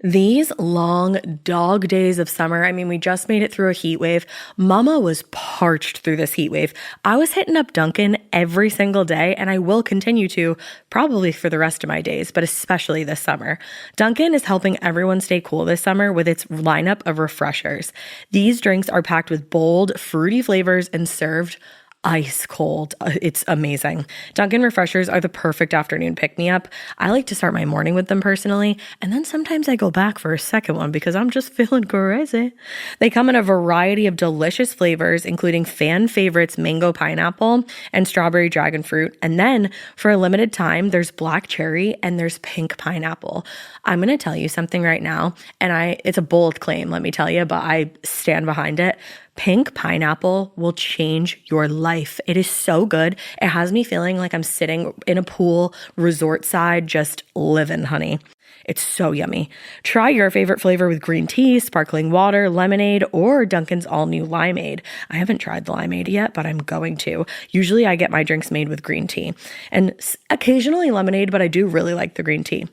These long dog days of summer, I mean, we just made it through a heat wave. Mama was parched through this heat wave. I was hitting up Dunkin' every single day, and I will continue to probably for the rest of my days, but especially this summer. Dunkin' is helping everyone stay cool this summer with its lineup of refreshers. These drinks are packed with bold, fruity flavors and served ice cold. It's amazing. Dunkin' refreshers are the perfect afternoon pick-me-up. I like to start my morning with them personally, and then sometimes I go back for a second one because I'm just feeling crazy. They come in a variety of delicious flavors, including fan favorites mango pineapple and strawberry dragon fruit. And then for a limited time, there's black cherry and there's pink pineapple. I'm going to tell you something right now, and it's a bold claim, let me tell you, but I stand behind it. Pink pineapple will change your life. It is so good. It has me feeling like I'm sitting in a pool, resort side, just living, honey. It's so yummy. Try your favorite flavor with green tea, sparkling water, lemonade, or Dunkin's all-new limeade. I haven't tried the limeade yet, but I'm going to. Usually I get my drinks made with green tea and occasionally lemonade, but I do really like the green tea.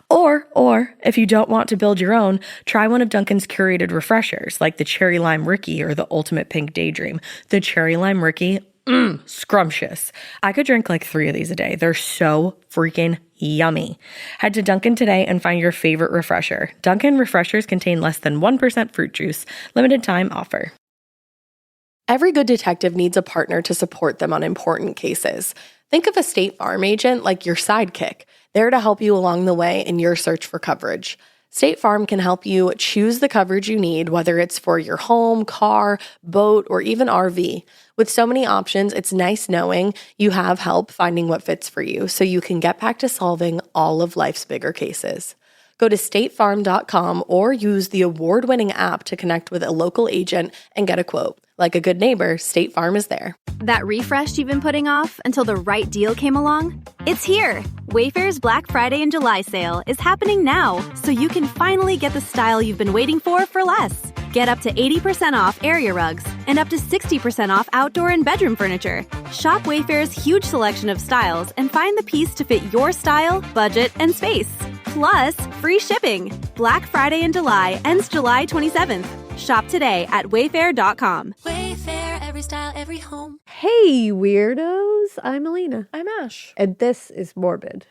Or if you don't want to build your own, try one of Dunkin's curated refreshers like the Cherry Lime Ricky or the Ultimate Pink Daydream. The Cherry Lime Ricky, scrumptious. I could drink like 3 of these a day. They're so freaking yummy. Head to Dunkin' today and find your favorite refresher. Dunkin' refreshers contain less than 1% fruit juice. Limited time offer. Every good detective needs a partner to support them on important cases. Think of a State Farm agent like your sidekick, there to help you along the way in your search for coverage. State Farm can help you choose the coverage you need, whether it's for your home, car, boat, or even RV. With so many options, it's nice knowing you have help finding what fits for you so you can get back to solving all of life's bigger cases. Go to statefarm.com or use the award-winning app to connect with a local agent and get a quote. Like a good neighbor, State Farm is there. That refresh you've been putting off until the right deal came along? It's here! Wayfair's Black Friday and July sale is happening now, so you can finally get the style you've been waiting for less. Get up to 80% off area rugs and up to 60% off outdoor and bedroom furniture. Shop Wayfair's huge selection of styles and find the piece to fit your style, budget, and space. Plus, free shipping. Black Friday in July ends July 27th. Shop today at wayfair.com. Wayfair, every style, every home. Hey, weirdos. I'm Alina. I'm Ash. And this is Morbid.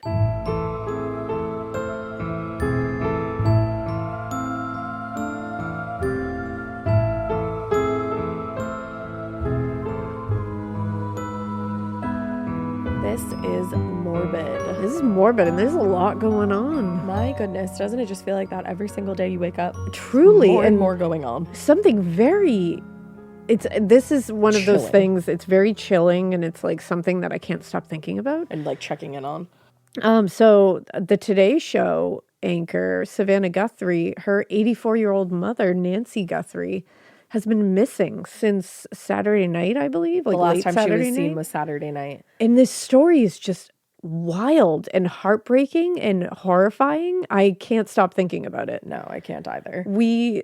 This is morbid. This is morbid, and there's a lot going on. My goodness, doesn't it just feel like that every single day you wake up? Truly. More and more going on. Something very... This is one of those Chilling. things, it's very chilling, and it's like something that I can't stop thinking about. And like checking in on. So the Today Show anchor, Savannah Guthrie, her 84-year-old mother, Nancy Guthrie, has been missing since Saturday night, I believe. Like The last late time Saturday she was seen night. was Saturday night. And this story is just wild and heartbreaking and horrifying. I can't stop thinking about it. No, I can't either. We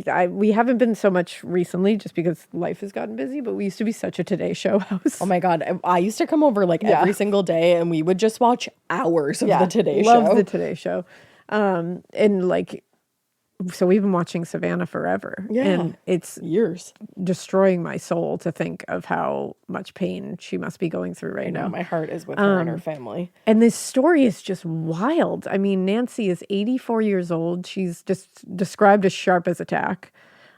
haven't been so much recently just because life has gotten busy, but we used to be such a Today Show house. Oh my God. I used to come over like every single day and we would just watch hours of the Today Show. Love the Today Show. And like, so we've been watching Savannah forever. Yeah. And it's Years. destroying my soul to think of how much pain she must be going through right I know, now. my heart is with her and her family. And this story is just wild. I mean, Nancy is 84 years old. She's just described as sharp as a tack,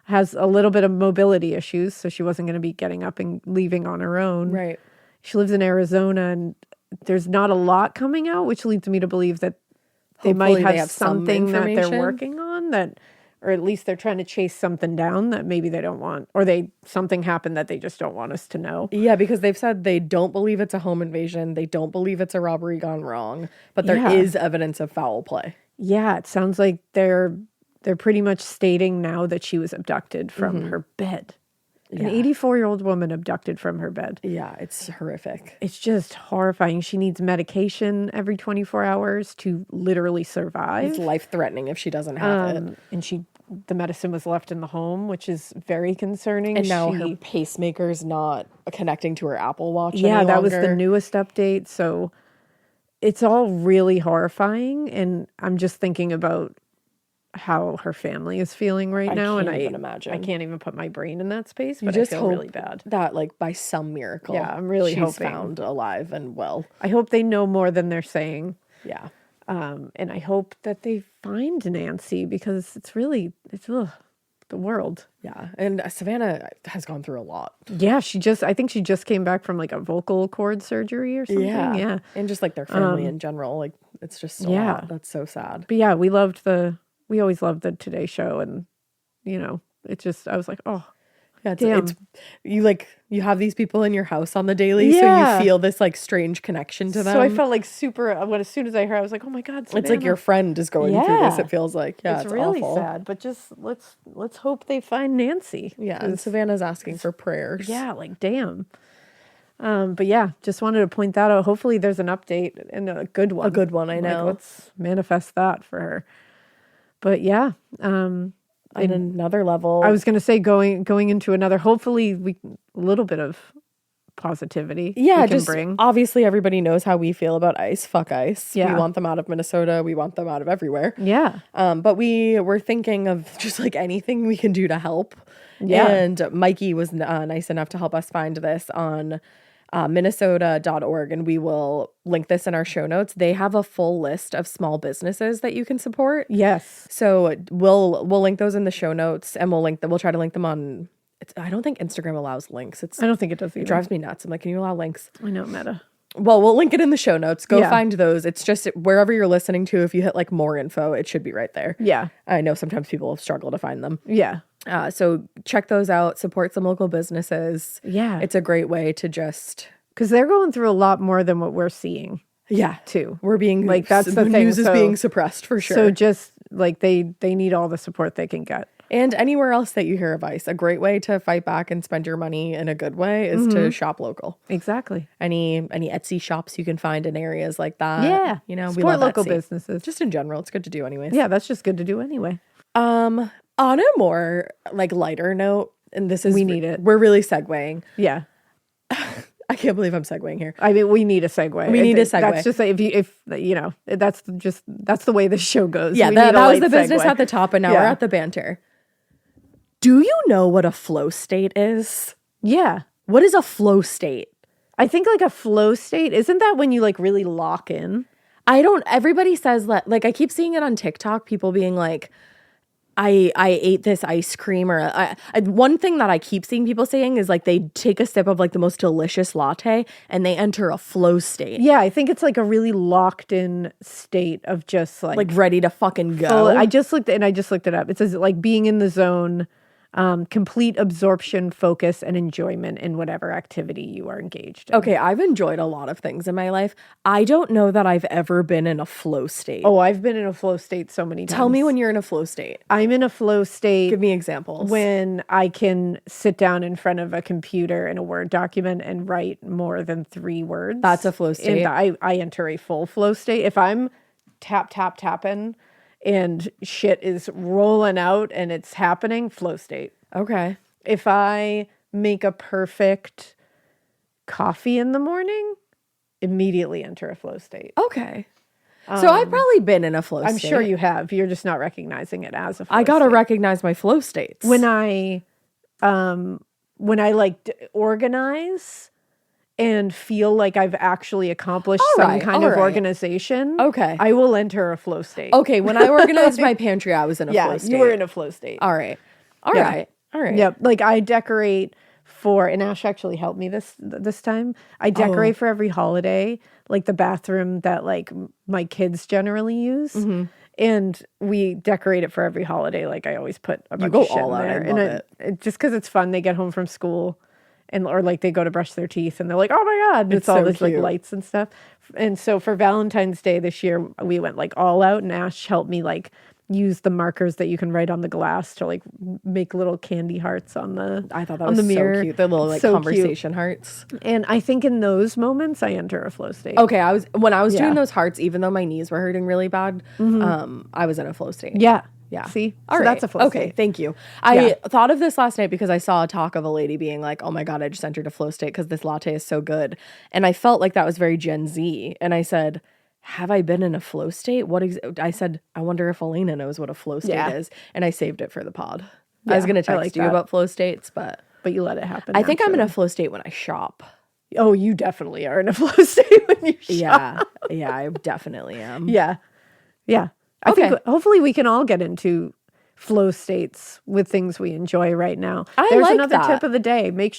has a little bit of mobility issues, so she wasn't going to be getting up and leaving on her own. Right. She lives in Arizona, and there's not a lot coming out, which leads me to believe that they Hopefully might they have some something that they're information. working on that, or at least they're trying to chase something down that maybe they don't want, or something happened that they just don't want us to know. Yeah, because they've said they don't believe it's a home invasion. They don't believe it's a robbery gone wrong, but there is evidence of foul play. Yeah, it sounds like they're pretty much stating now that she was abducted from her bed. An 84-year-old woman abducted from her bed. Yeah, it's horrific. It's just horrifying. She needs medication every 24 hours to literally survive. It's life-threatening if she doesn't have it. And the medicine was left in the home, which is very concerning. And now her pacemaker's not connecting to her Apple Watch Yeah, any that was the longer. newest update. So it's all really horrifying. And I'm just thinking about how her family is feeling right now. can't And even imagine. I can't even put my brain in that space, You but just I feel hope really bad. that, like, by some miracle, Yeah, I'm really she's hoping. found alive and well. I hope they know more than they're saying. Yeah. And I hope that they find Nancy because it's the world. Yeah. And Savannah has gone through a lot. Yeah, I think she just came back from like a vocal cord surgery or something. Yeah. And just like their family in general. Like, it's just a lot. That's so sad. But yeah, we always loved the Today Show. And, I was like, oh, Yeah, damn. You have these people in your house on the daily, so Yeah. you feel this like strange connection to them. So I felt like as soon as I heard, I was like, oh my God, Savannah. It's like your friend is going through this. Yeah. It feels like, yeah, it's really awful. sad. But just let's hope they find Nancy. Yeah, and Savannah's asking for prayers. Yeah, like damn. But yeah, just wanted to point that out. Hopefully there's an update and a good one. A good one, I know. Let's manifest that for her. But yeah, On another level, I was going to say going into another, hopefully a little bit of positivity. yeah, we can just bring. obviously everybody knows how we feel about ICE. Fuck ICE. Yeah. We want them out of Minnesota. We want them out of everywhere. Yeah. But we were thinking of just like anything we can do to help. Yeah. And Mikey was nice enough to help us find this on Minnesota.org, and we will link this in our show notes. They have a full list of small businesses that you can support. Yes. So we'll link those in the show notes, and we'll try to link them on. I don't think Instagram allows links. I don't think it does either. It drives me nuts. I'm like, can you allow links? I know, Meta. Well, we'll link it in the show notes. Go Yeah. find those. It's just wherever you're listening to. If you hit like more info, it should be right there. Yeah. I know sometimes people struggle to find them. Yeah. So check those out. Support some local businesses. Yeah. It's a great way to just Because they're going through a lot more than what we're seeing too. We're being Like, that's the thing. news is So- being suppressed for sure. So just like they need all the support they can get. And anywhere else that you hear of ICE, a great way to fight back and spend your money in a good way is to shop local. Exactly. Any Etsy shops you can find in areas like that. Yeah. You know, we Support love local Etsy. businesses. Just in general, it's good to do anyways. Yeah, that's just good to do anyway. On a more like lighter note, and this is We need it. We're really segueing. Yeah. I can't believe I'm segueing here. I mean, we need a segue. We need a segue. That's just that's the way this show goes. Yeah, We that need a was light the business segue. at the top, and now Yeah. we're at the banter. Do you know what a flow state is? Yeah. What is a flow state? I think like a flow state, isn't that when you like really lock in? Everybody says that, like, I keep seeing it on TikTok, people being like, I ate this ice cream, or one thing that I keep seeing people saying is like they take a sip of like the most delicious latte and they enter a flow state. Yeah, I think it's like a really locked in state of just like Like ready to fucking go. full- I just looked it up. It says like being in the zone, complete absorption, focus, and enjoyment in whatever activity you are engaged in. Okay, I've enjoyed a lot of things in my life. I don't know that I've ever been in a flow state. Oh, I've been in a flow state so many times. Tell me when you're in a flow state. I'm in a flow state. Give me examples. When I can sit down in front of a computer in a Word document and write more than 3 words. That's a flow state. And I enter a full flow state. If I'm tapping and shit is rolling out and it's happening, flow state. Okay. If I make a perfect coffee in the morning, immediately enter a flow state. Okay. So I've probably been in a flow state. I'm sure you have. You're just not recognizing it as a flow I got to state. recognize my flow states. When I organize and feel like I've actually accomplished All some right, kind all of right. organization, Okay. I will enter a flow state. Okay, when I organized my pantry, I was in a Yeah, flow state. you were in a flow state. All right. All Yeah. right. All right. Yep. Like I decorate for, and Ash actually helped me this time. I decorate for every holiday, like the bathroom that like my kids generally use. Mm-hmm. And we decorate it for every holiday. Like I always put a bunch go of shit all in out. I there. love And it just because it's fun. They get home from school or like they go to brush their teeth and they're like, oh my God, it's all so this like cute. lights and stuff. And so for Valentine's Day this year, we went like all out, and Ash helped me like use the markers that you can write on the glass to like make little candy hearts on the I thought that on was the mirror. so cute. The little like So cute. conversation hearts. And I think in those moments I enter a flow state. Okay, when I was Yeah. doing those hearts, even though my knees were hurting really bad, I was in a flow state. Yeah. Yeah. See? All So right. that's a flow Okay, state. thank you. Yeah. I thought of this last night because I saw a talk of a lady being like, oh my God, I just entered a flow state because this latte is so good. And I felt like that was very Gen Z. And I said, Have I been in a flow state? I said, I wonder if Elena knows what a flow state is. And I saved it for the pod. I was Yeah, going to I text like you that. about flow states, but you let it happen. I think I'm in a naturally. flow state when I shop. Oh, you definitely are in a flow state when you shop. Yeah. Yeah, I definitely am. Yeah. Yeah. I Okay. think hopefully we can all get into flow states with things we enjoy right now. I There's like another that. tip of the day. Make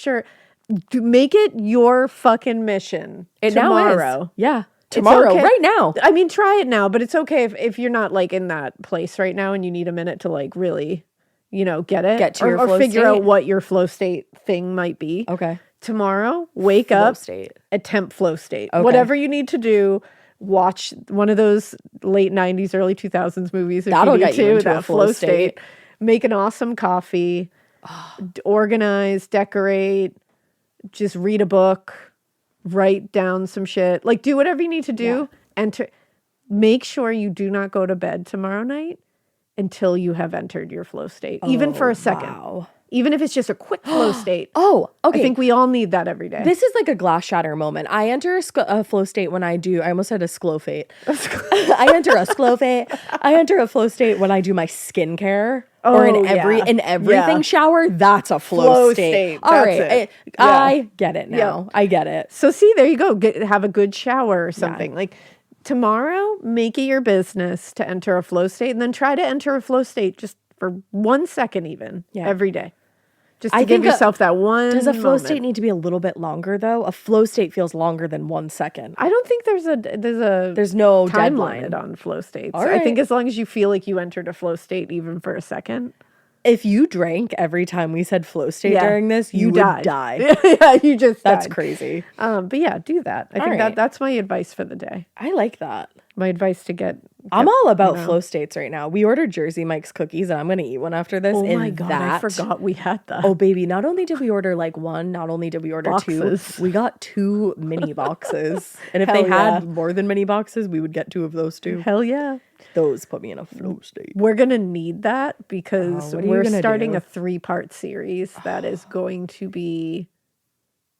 it your fucking mission It tomorrow. now is. Yeah. Tomorrow, okay. right now. I mean, try it now, but it's okay if you're not like in that place right now and you need a minute to like really, get it. Get to your or flow figure state. out what your flow state thing might be. Okay. Tomorrow, wake Flow up, state. attempt flow state. Okay. Whatever you need to do, watch one of those late 90s, early 2000s movies. If That'll you need get you to, into that a flow state. Make an awesome coffee, organize, decorate, just read a book, write down some shit. Like do whatever you need to do. Make sure you do not go to bed tomorrow night until you have entered your flow state, even for a second. Wow. Even if it's just a quick flow state. Oh, okay. I think we all need that every day. This is like a glass shatter moment. I enter a flow state when I almost said a sclofate. I enter a sclofate. I enter a flow state when I do my skincare or in everything shower. That's a flow state. All That's right. it. I get it now. Yeah. I get it. So see, there you go. Have a good shower or something. Like tomorrow, make it your business to enter a flow state and then try to enter a flow state just for 1 second even every day. Just to give yourself that one Does a flow moment. state need to be a little bit longer though? A flow state feels longer than 1 second. I don't think there's no time deadline limit on flow states. All I think right. as long as you feel like you entered a flow state even for a second. If you drank every time we said flow state during this, you would died. die. Yeah, you just That's died. crazy. But yeah, do that. I think right. that's my advice for the day. I like that. My advice to get I'm all about flow states right now. We ordered Jersey Mike's cookies and I'm going to eat one after this. Oh and my God, I forgot we had that. Oh, baby. Not only did we order like one, not only did we order Boxes. two, we got 2 mini boxes. And if Hell they had yeah. more than mini boxes, we would get 2 of those too. Hell yeah. Those put me in a flow state. We're going to need that because what are you we're gonna starting do? a 3-part series that is going to be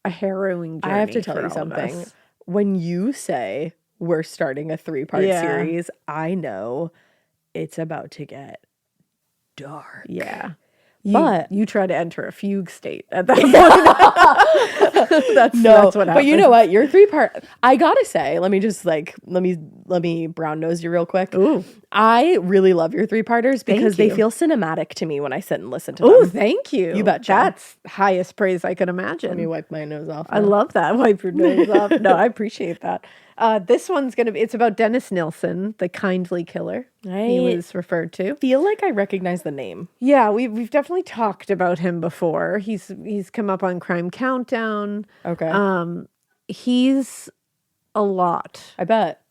a harrowing journey. I have to tell for you all of something. us. When you say we're starting a 3-part Yeah. series, I know it's about to get dark. Yeah. But you try to enter a fugue state at that point. that's what happens. but you know what? Your 3-part. I gotta say, let me brown nose you real quick. Ooh. I really love your 3-parters because they you. feel cinematic to me when I sit and listen to Oh, them. thank you. You betcha. That's highest praise I could imagine. Let me wipe my nose off. I love that. Wipe your nose off. No, I appreciate that. This one's it's about Dennis Nilsen, the kindly killer he I was referred to. feel like I recognize the name. Yeah, we've definitely talked about him before. He's come up on Crime Countdown. Okay. He's a lot. I bet.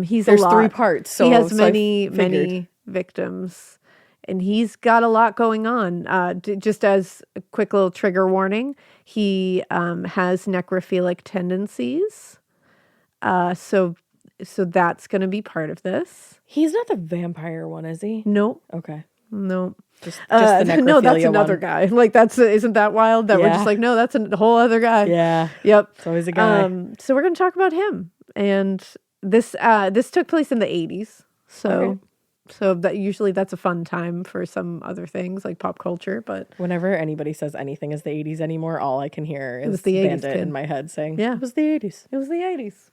He's There's a lot. 3 parts. So he has so I many figured. victims, and he's got a lot going on. Just as a quick little trigger warning, he has necrophilic tendencies. So that's going to be part of this. He's not the vampire one, is he? Nope. Okay. Nope. Just the no, that's necrophilia another one. guy. Like isn't that wild that we're Yeah. just like, no, that's a whole other guy. Yeah. Yep. It's always a guy. So we're going to talk about him, and this took place in the 80s. So Okay. so that usually that's a fun time for some other things like pop culture, but Whenever anybody says anything is the 80s anymore, all I can hear is was the 80s, Bandit kid. in my head saying, Yeah. it was the 80s. it was the 80s.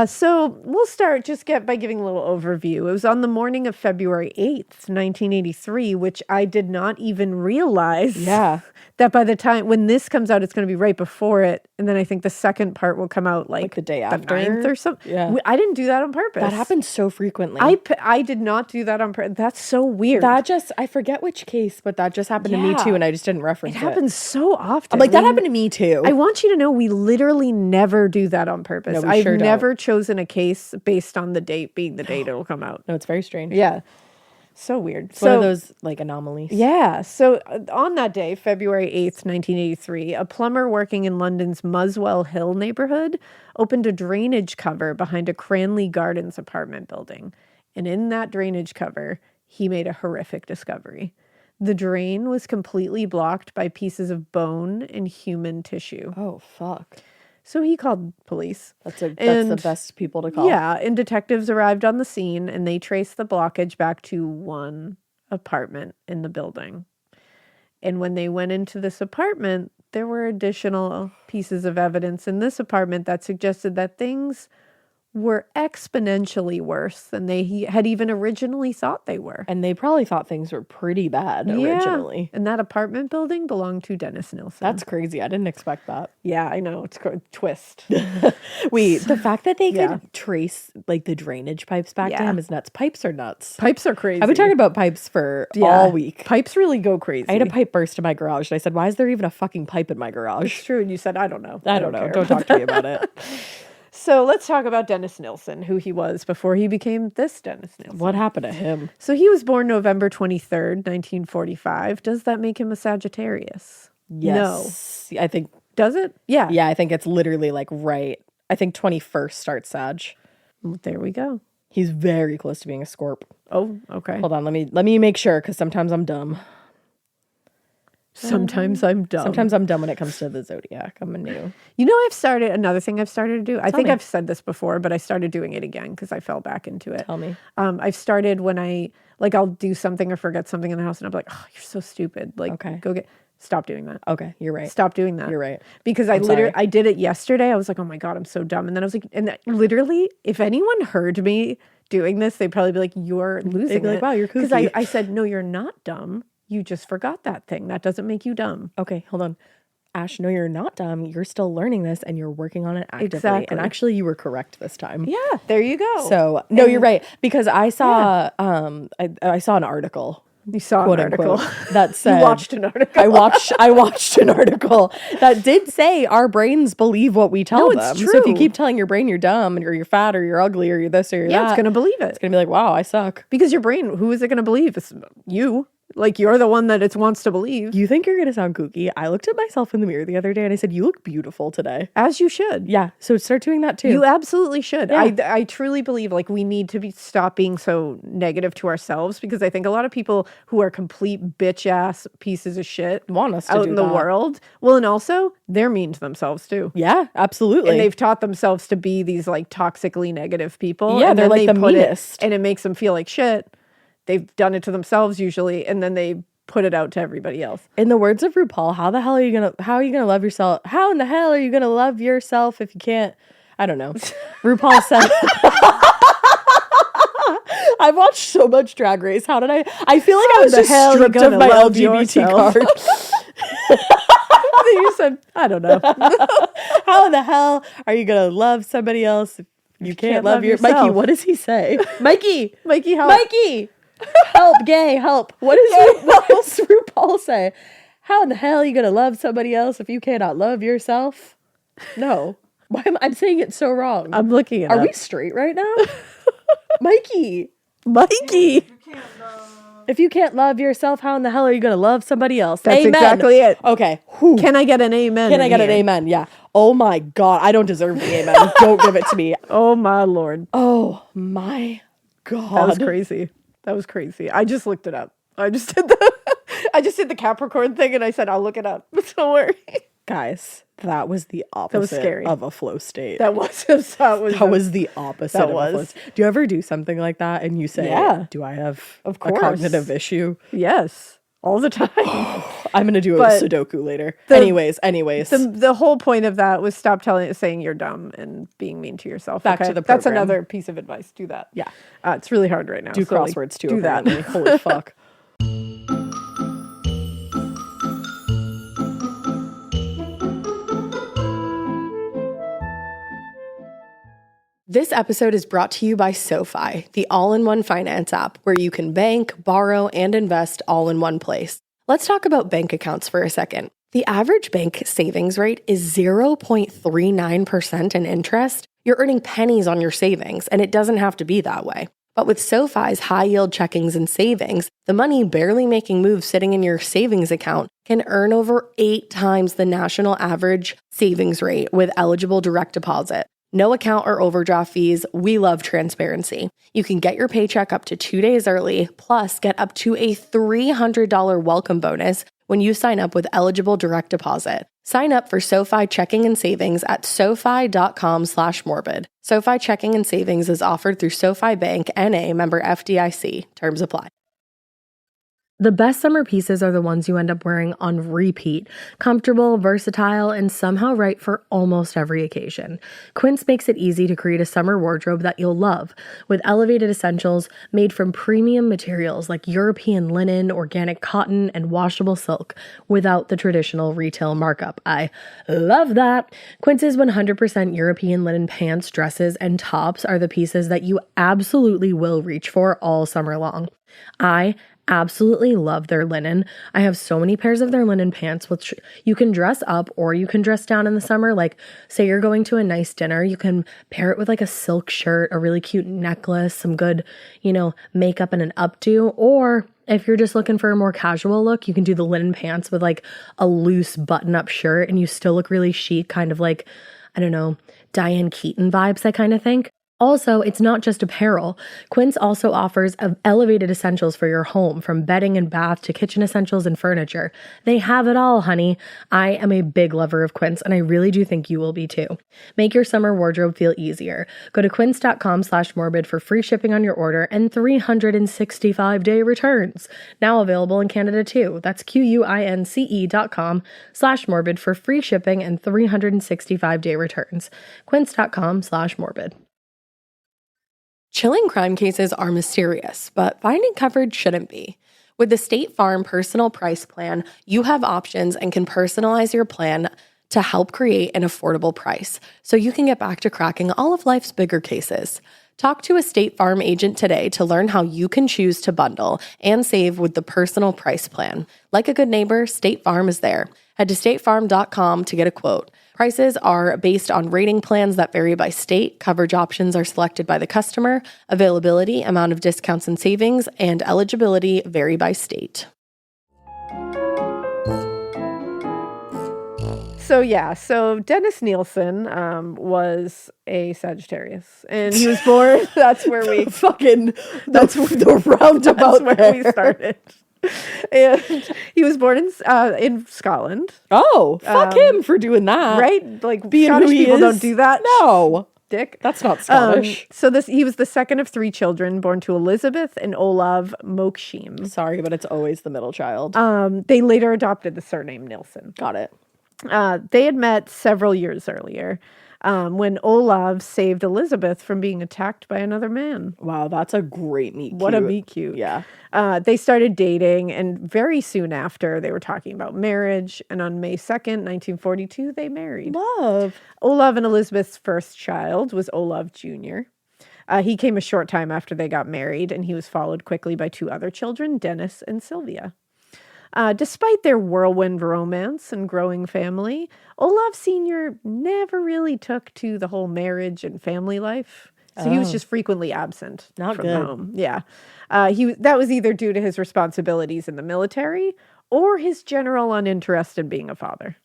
So we'll start by giving a little overview. It was on the morning of February 8th, 1983, which I did not even realize Yeah. that by the time when this comes out, it's going to be right before it. And then I think the second part will come out like the day after? 9th or something. Yeah. I didn't do that on purpose. That happens so frequently. I did not do that on purpose. That's so weird. I forget which case, but that just happened to me Yeah. too, and I just didn't reference it. It happens so often. I'm like, that happened to me too. I want you to know we literally never do that on purpose. No, we I've sure don't. never chosen a case based on the date being the date it'll come out. No, it's very strange. Yeah. So weird. It's one of those like anomalies. Yeah. So on that day, February 8th, 1983, a plumber working in London's Muswell Hill neighborhood opened a drainage cover behind a Cranley Gardens apartment building. And in that drainage cover, he made a horrific discovery. The drain was completely blocked by pieces of bone and human tissue. Oh, fuck. So he called police. That's the best people to call. Yeah, and detectives arrived on the scene and they traced the blockage back to one apartment in the building. And when they went into this apartment, there were additional pieces of evidence in this apartment that suggested that things were exponentially worse than they had even originally thought they were. And they probably thought things were pretty bad originally. And that apartment building belonged to Dennis Nilsen. That's crazy. I didn't expect that. Yeah, I know. It's a twist. Wait, the fact that they could trace like the drainage pipes back to him is nuts. Pipes are nuts. Pipes are crazy. I've been talking about pipes for all week. Pipes really go crazy. I had a pipe burst in my garage and I said, why is there even a fucking pipe in my garage? It's true. And you said, I don't know. I don't know. Don't talk to me about it. So let's talk about Dennis Nilsen, who he was before he became this Dennis Nilsen. What happened to him? So he was born November 23rd, 1945. Does that make him a Sagittarius? Yes. No. I think. Does it? Yeah. Yeah, I think it's literally like right. I think 21st starts Sag. There we go. He's very close to being a Scorp. Oh, okay. Hold on. Let me make sure because sometimes I'm dumb. Sometimes I'm dumb. Sometimes I'm dumb when it comes to the zodiac. I'm a new. You know, another thing I've started to do. I think I've said this before, but I started doing it again because I fell back into it. Tell me. I've started when I'll do something or forget something in the house and I'm like, oh, you're so stupid. Like, okay. Stop doing that. Okay, you're right. Stop doing that. You're right. Because I did it yesterday. I was like, oh my God, I'm so dumb. And then I was like, literally, if anyone heard me doing this, they'd probably be like, you're losing They'd be like, wow, you're kooky. Because I said, no, you're not dumb. You just forgot that thing. That doesn't make you dumb. Okay, hold on. Ash, no, you're not dumb. You're still learning this and you're working on it actively. Exactly. And actually, you were correct this time. Yeah, there you go. So, no, you're right. Because I saw I saw an article. You saw quote, an article unquote, that said, you watched an article. I watched an article that did say our brains believe what we tell them. It's true. So if you keep telling your brain you're dumb or you're fat or you're ugly or you're this or you're that, it's going to believe it. It's going to be like, wow, I suck. Because your brain, who is it going to believe? It's you. Like, you're the one that it wants to believe. You think you're going to sound kooky. I looked at myself in the mirror the other day and I said, you look beautiful today. As you should. Yeah. So start doing that too. You absolutely should. Yeah. I truly believe like we need to stop being so negative to ourselves because I think a lot of people who are complete bitch ass pieces of shit want us to out do in the that. world. Well, and also they're mean to themselves too. Yeah, absolutely. And they've taught themselves to be these like toxically negative people. Yeah, and they're then like the meanest. And it makes them feel like shit. They've done it to themselves usually, and then they put it out to everybody else. In the words of RuPaul, how are you gonna love yourself? How in the hell are you gonna love yourself if you can't? I don't know. RuPaul said I've watched so much Drag Race. How did I feel like I was just stripped of my LGBT card. You said, I don't know. How in the hell are you gonna love somebody else if you can't love yourself? Mikey, what does he say? Mikey, help. Mikey, help, gay, help. What does RuPaul say? How in the hell are you gonna love somebody else if you cannot love yourself? No. Why am I'm saying it so wrong? I'm looking at it. Are we straight right now? Mikey. If you can't love yourself, how in the hell are you going to love somebody else? That's amen. Exactly it. Okay. Can I get an amen? Can I get an amen? Yeah. Oh my God. I don't deserve the amen. Don't give it to me. Oh my Lord. Oh my God. That was crazy. I just looked it up. I just did the Capricorn thing and I said, I'll look it up. Don't worry. Guys, that was the opposite of a flow state. That was the opposite of a flow state. Do you ever do something like that and you say, do I have a cognitive issue? Yes. All the time. I'm going to do a Sudoku later. Anyways. The whole point of that was stop saying you're dumb and being mean to yourself. Back to the program. That's another piece of advice. Do that. Yeah. It's really hard right now. Do crosswords too. Do that. Holy fuck. This episode is brought to you by SoFi, the all-in-one finance app where you can bank, borrow, and invest all in one place. Let's talk about bank accounts for a second. The average bank savings rate is 0.39% in interest. You're earning pennies on your savings, and it doesn't have to be that way. But with SoFi's high-yield checkings and savings, the money barely making moves sitting in your savings account can earn over 8 times the national average savings rate with eligible direct deposit. No account or overdraft fees. We love transparency. You can get your paycheck up to 2 days early, plus get up to a $300 welcome bonus when you sign up with eligible direct deposit. Sign up for SoFi Checking and Savings at SoFi.com/morbid. SoFi Checking and Savings is offered through SoFi Bank, N.A., member FDIC. Terms apply. The best summer pieces are the ones you end up wearing on repeat. Comfortable, versatile, and somehow right for almost every occasion. Quince makes it easy to create a summer wardrobe that you'll love, with elevated essentials made from premium materials like European linen, organic cotton, and washable silk, without the traditional retail markup. I love that! Quince's 100% European linen pants, dresses, and tops are the pieces that you absolutely will reach for all summer long. I absolutely love their linen. I have so many pairs of their linen pants, which you can dress up or you can dress down in the summer. Like, say you're going to a nice dinner, you can pair it with like a silk shirt, a really cute necklace, some good, makeup and an updo. Or if you're just looking for a more casual look, you can do the linen pants with like a loose button-up shirt and you still look really chic, kind of like, I don't know, Diane Keaton vibes, I kind of think. Also, it's not just apparel. Quince also offers elevated essentials for your home, from bedding and bath to kitchen essentials and furniture. They have it all, honey. I am a big lover of Quince, and I really do think you will be too. Make your summer wardrobe feel easier. Go to quince.com/morbid for free shipping on your order and 365-day returns. Now available in Canada too. That's QUINCE.com/morbid for free shipping and 365-day returns. Quince.com/morbid. Chilling crime cases are mysterious, but finding coverage shouldn't be. With the State Farm Personal Price Plan, you have options and can personalize your plan to help create an affordable price so you can get back to cracking all of life's bigger cases. Talk to a State Farm agent today to learn how you can choose to bundle and save with the Personal Price Plan. Like a good neighbor, State Farm is there. Head to statefarm.com to get a quote. Prices are based on rating plans that vary by state. Coverage options are selected by the customer. Availability, amount of discounts and savings, and eligibility vary by state. So Dennis Nilsen was a Sagittarius, and he was born. That's where we That's the roundabout. That's where we started. And he was born in Scotland. Oh, fuck him for doing that. Right? Like, being Scottish who he people is. don't do that. No. Dick. That's not Scottish. He was the second of 3 children, born to Elizabeth and Olav Mokshim. Sorry, but it's always the middle child. They later adopted the surname Nilsen. Got it. They had met several years earlier when Olav saved Elizabeth from being attacked by another man. Wow, that's a great meet cute. What a meet cute. Yeah. They started dating, and very soon after, they were talking about marriage. And on May 2nd, 1942, they married. Love. Olav and Elizabeth's first child was Olav Jr. He came a short time after they got married, and he was followed quickly by 2 other children, Dennis and Sylvia. Despite their whirlwind romance and growing family, Olav Sr. never really took to the whole marriage and family life. So he was just frequently absent Not from good. home. Yeah. That was either due to his responsibilities in the military or his general uninterest in being a father.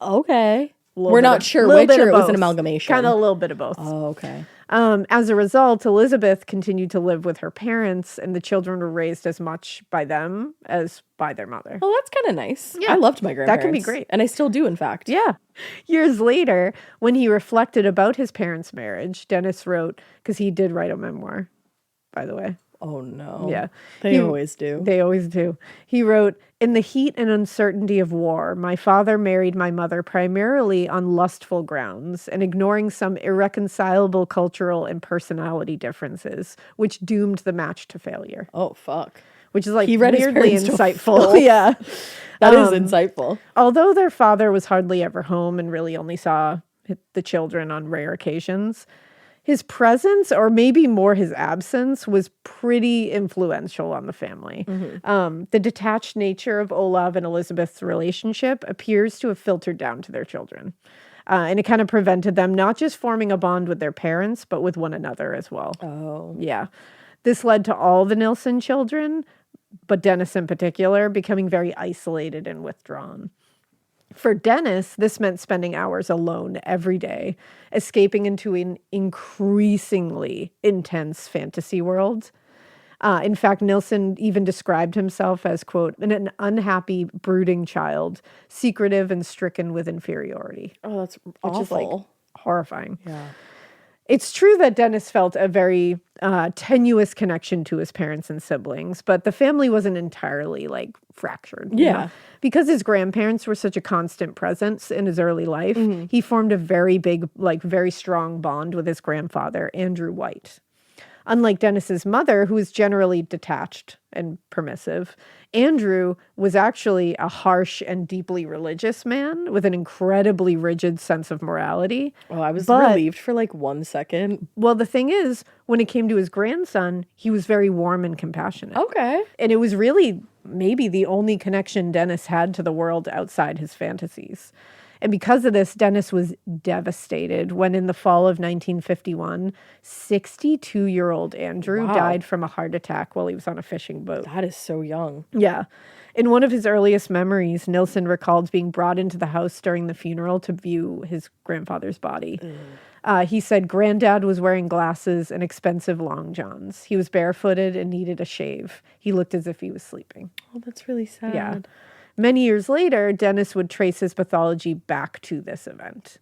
Okay. We're not sure which, or it was an amalgamation. Kind of a little bit of both. Oh, okay. As a result, Elizabeth continued to live with her parents, and the children were raised as much by them as by their mother. Well, that's kind of nice. Yeah. I loved my grandparents. That can be great. And I still do, in fact. Yeah. Years later, when he reflected about his parents' marriage, Dennis wrote, because he did write a memoir, by the way. Oh, no. Yeah. They always do. They always do. He wrote, "In the heat and uncertainty of war, my father married my mother primarily on lustful grounds and ignoring some irreconcilable cultural and personality differences, which doomed the match to failure." Oh, fuck. Which is like He read his weirdly parents to a insightful. full. Yeah. That is insightful. Although their father was hardly ever home and really only saw the children on rare occasions, his presence, or maybe more his absence, was pretty influential on the family. Mm-hmm. The detached nature of Olav and Elizabeth's relationship appears to have filtered down to their children. And it kind of prevented them not just forming a bond with their parents, but with one another as well. Oh. Yeah. This led to all the Nilsen children, but Dennis in particular, becoming very isolated and withdrawn. For Dennis, this meant spending hours alone every day, escaping into an increasingly intense fantasy world. In fact, Nilsen even described himself as, quote, an unhappy, brooding child, secretive and stricken with inferiority. Oh, that's Which awful. is like horrifying. Yeah. It's true that Dennis felt a very tenuous connection to his parents and siblings, but the family wasn't entirely like fractured. you know? Yeah. Because his grandparents were such a constant presence in his early life, he formed a very big, like very strong bond with his grandfather, Andrew White. Unlike Dennis's mother, who was generally detached and permissive, Andrew was actually a harsh and deeply religious man with an incredibly rigid sense of morality. Oh, I was But- relieved for like 1 second. Well, the thing is, when it came to his grandson, he was very warm and compassionate. Okay. And it was really maybe the only connection Dennis had to the world outside his fantasies. And because of this, Dennis was devastated when in the fall of 1951, 62-year-old Andrew Wow. died from a heart attack while he was on a fishing boat. That is so young. Yeah. In one of his earliest memories, Nilsen recalled being brought into the house during the funeral to view his grandfather's body. He said Granddad was wearing glasses and expensive long johns. He was barefooted and needed a shave. He looked as if he was sleeping. Oh, that's really sad. Yeah. Many years later, Dennis would trace his pathology back to this event.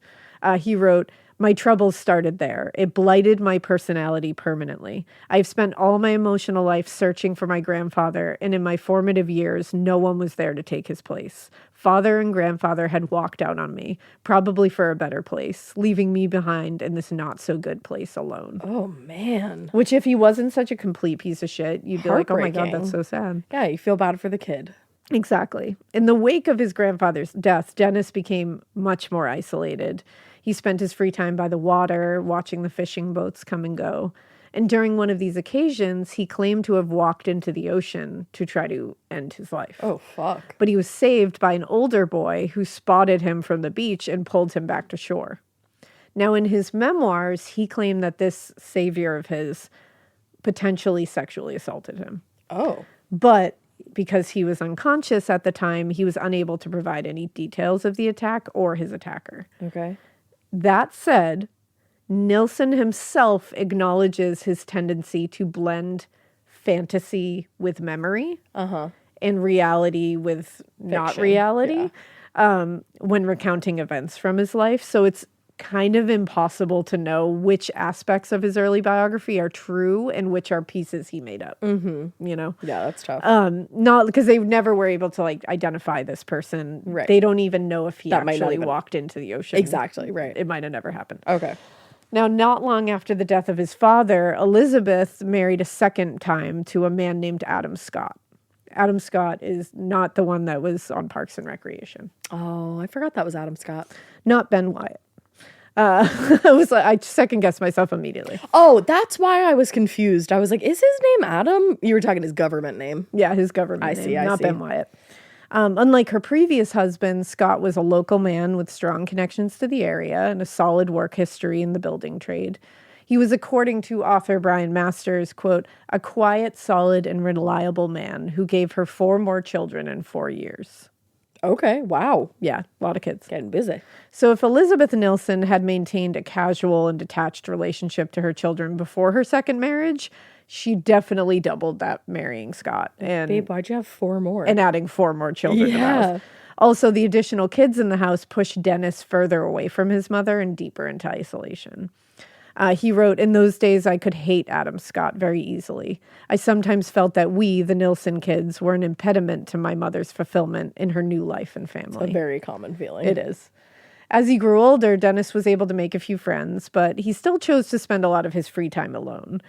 He wrote, "My troubles started there. It blighted my personality permanently. I've spent all my emotional life searching for my grandfather, and in my formative years, no one was there to take his place. Father and grandfather had walked out on me, probably for a better place, leaving me behind in this not-so-good place alone." Oh, man. Which, if he wasn't such a complete piece of shit, you'd be like, oh my God, Heartbreaking. that's so sad. Yeah, you feel bad for the kid. Exactly. In the wake of his grandfather's death, Dennis became much more isolated. He spent his free time by the water, watching the fishing boats come and go. And during one of these occasions, he claimed to have walked into the ocean to try to end his life. Oh, fuck. But he was saved by an older boy who spotted him from the beach and pulled him back to shore. Now, in his memoirs, he claimed that this savior of his potentially sexually assaulted him. Oh. But because he was unconscious at the time, he was unable to provide any details of the attack or his attacker. Okay. That said, Nilsen himself acknowledges his tendency to blend fantasy with memory and reality with not Fiction, reality when recounting events from his life. So it's kind of impossible to know which aspects of his early biography are true and which are pieces he made up. You know? Yeah, that's tough. Not because they never were able to like identify this person. Right. They don't even know if he That might not actually even- walked into the ocean. Exactly, right. It might have never happened. Okay. Now, not long after the death of his father, Elizabeth married a second time to a man named Adam Scott. Adam Scott is not the one that was on Parks and Recreation. Oh, I forgot that was Adam Scott. Not Ben Wyatt. I second guessed myself immediately. Oh, that's why I was confused. I was like, is his name Adam? You were talking his government name. Yeah, his government I name, see, I not see. Ben Wyatt. Unlike her previous husband, Scott was a local man with strong connections to the area and a solid work history in the building trade. He was, according to author Brian Masters, quote, "a quiet, solid, and reliable man who gave her 4 more children in 4 years." Okay, wow. Yeah, a lot of kids. Getting busy. So if Elizabeth Nilsen had maintained a casual and detached relationship to her children before her second marriage, she definitely doubled that marrying Scott and Babe, why'd you have 4 more? and adding 4 more children to the Yeah. house. Also, the additional kids in the house pushed Dennis further away from his mother and deeper into isolation. He wrote, "In those days, I could hate Adam Scott very easily. I sometimes felt that we, the Nilsen kids, were an impediment to my mother's fulfillment in her new life and family." a very common feeling. It is. As he grew older, Dennis was able to make a few friends, but he still chose to spend a lot of his free time alone.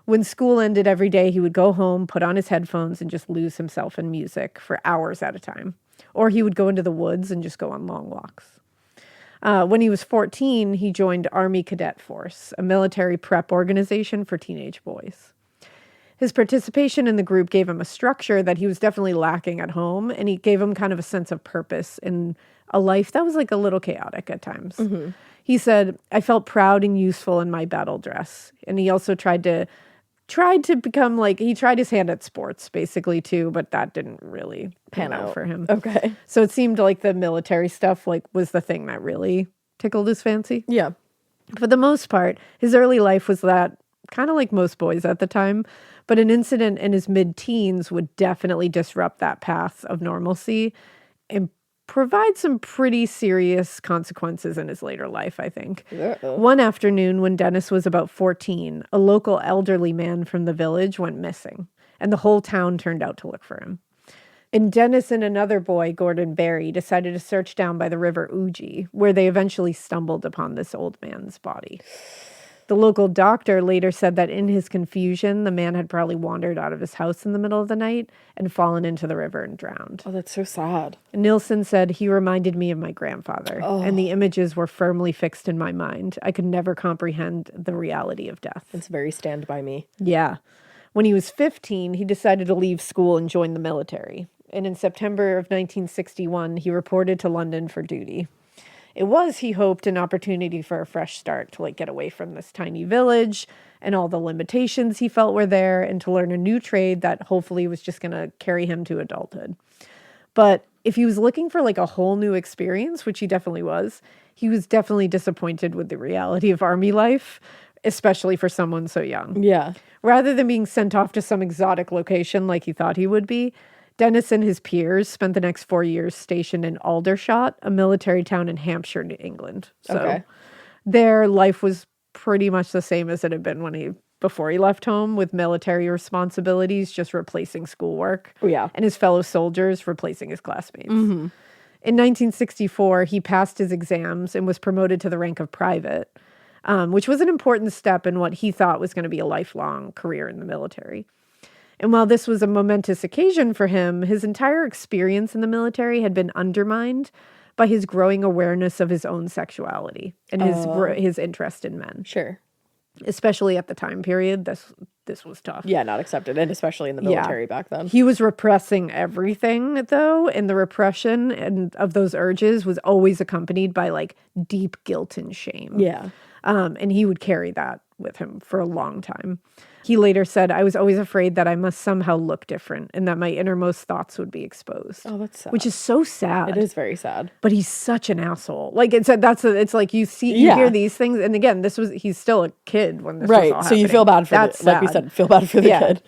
When school ended every day, he would go home, put on his headphones, and just lose himself in music for hours at a time. Or he would go into the woods and just go on long walks. When he was 14, he joined Army Cadet Force, a military prep organization for teenage boys. His participation in the group gave him a structure that he was definitely lacking at home, and he gave him kind of a sense of purpose in a life that was like a little chaotic at times. He said, "I felt proud and useful in my battle dress." And he also tried to become like, he tried his hand at sports basically too, but that didn't really pan out for him. Okay. So it seemed like the military stuff like was the thing that really tickled his fancy. Yeah. For the most part, his early life was that kind of like most boys at the time, But an incident in his mid-teens would definitely disrupt that path of normalcy and provide some pretty serious consequences in his later life, I think. One afternoon when Dennis was about 14, a local elderly man from the village went missing, and the whole town turned out to look for him. And Dennis and another boy, Gordon Barry, decided to search down by the river Uji, where they eventually stumbled upon this old man's body. The local doctor later said that in his confusion, the man had probably wandered out of his house in the middle of the night and fallen into the river and drowned. Oh, that's so sad. Nilsen said, he reminded me of my grandfather, and the images were firmly fixed in my mind. I could never comprehend the reality of death. It's very Stand By Me. Yeah. When he was 15, he decided to leave school and join the military. And in September of 1961, he reported to London for duty. It was, he hoped, an opportunity for a fresh start to get away from this tiny village and all the limitations he felt were there and to learn a new trade that hopefully was just going to carry him to adulthood. But if he was looking for a whole new experience, which he definitely was, he was definitely disappointed with the reality of army life, especially for someone so young. Yeah. Rather than being sent off to some exotic location like he thought he would be, Dennis and his peers spent the next 4 years stationed in Aldershot, a military town in Hampshire, England. So their life was pretty much the same as it had been before he left home, with military responsibilities just replacing schoolwork. Oh, yeah. And his fellow soldiers replacing his classmates. Mm-hmm. In 1964, he passed his exams and was promoted to the rank of private, which was an important step in what he thought was going to be a lifelong career in the military. And while this was a momentous occasion for him, his entire experience in the military had been undermined by his growing awareness of his own sexuality and his interest in men. Sure. Especially at the time period, this was tough. Yeah, not accepted, and especially in the military back then. He was repressing everything, though, and the repression of those urges was always accompanied by deep guilt and shame. Yeah. And he would carry that with him for a long time. He later said, I was always afraid that I must somehow look different and that my innermost thoughts would be exposed. Oh, that's sad. Which is so sad. It is very sad. But he's such an asshole. It's like you hear these things. And again, he's still a kid when this was all happening. So you feel bad for like we said, feel bad for the kid.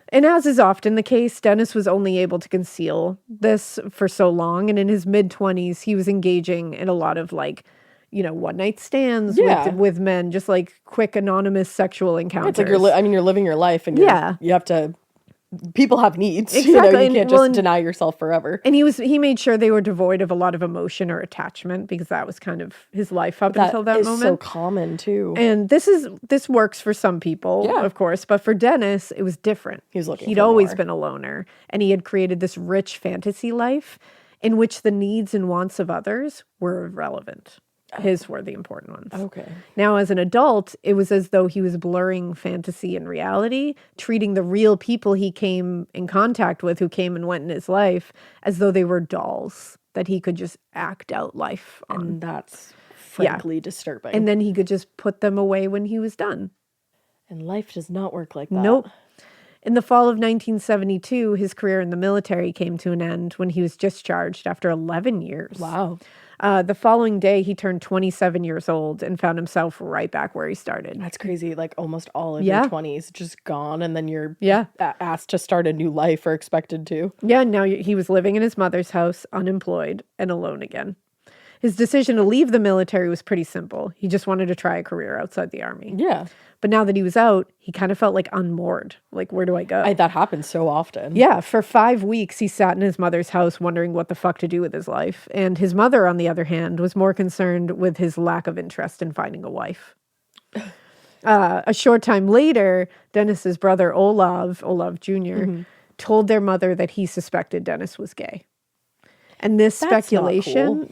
And as is often the case, Dennis was only able to conceal this for so long. And in his mid-20s, he was engaging in a lot of one-night stands with men, just quick anonymous sexual encounters. It's you're living your life, and you have to. People have needs. Exactly. You can't just deny yourself forever. And he made sure they were devoid of a lot of emotion or attachment, because that was kind of his life up until that moment. That is so common too. And this works for some people, of course, but for Dennis, it was different. He'd always been a loner, and he had created this rich fantasy life in which the needs and wants of others were irrelevant. His were the important ones. Okay. Now, as an adult, it was as though he was blurring fantasy and reality, treating the real people he came in contact with, who came and went in his life, as though they were dolls that he could just act out life on. And that's frankly disturbing. And then he could just put them away when he was done. And life does not work like that. Nope. In the fall of 1972, his career in the military came to an end when he was discharged after 11 years. Wow. The following day, he turned 27 years old and found himself right back where he started. That's crazy. Almost all of your 20s just gone, and then you're asked to start a new life or expected to. Yeah, now he was living in his mother's house, unemployed and alone again. His decision to leave the military was pretty simple. He just wanted to try a career outside the army. Yeah. But now that he was out, he kind of felt unmoored. Where do I go? That happens so often. Yeah, for 5 weeks, he sat in his mother's house wondering what the fuck to do with his life. And his mother, on the other hand, was more concerned with his lack of interest in finding a wife. A short time later, Dennis's brother, Olav Jr., told their mother that he suspected Dennis was gay. And this speculation,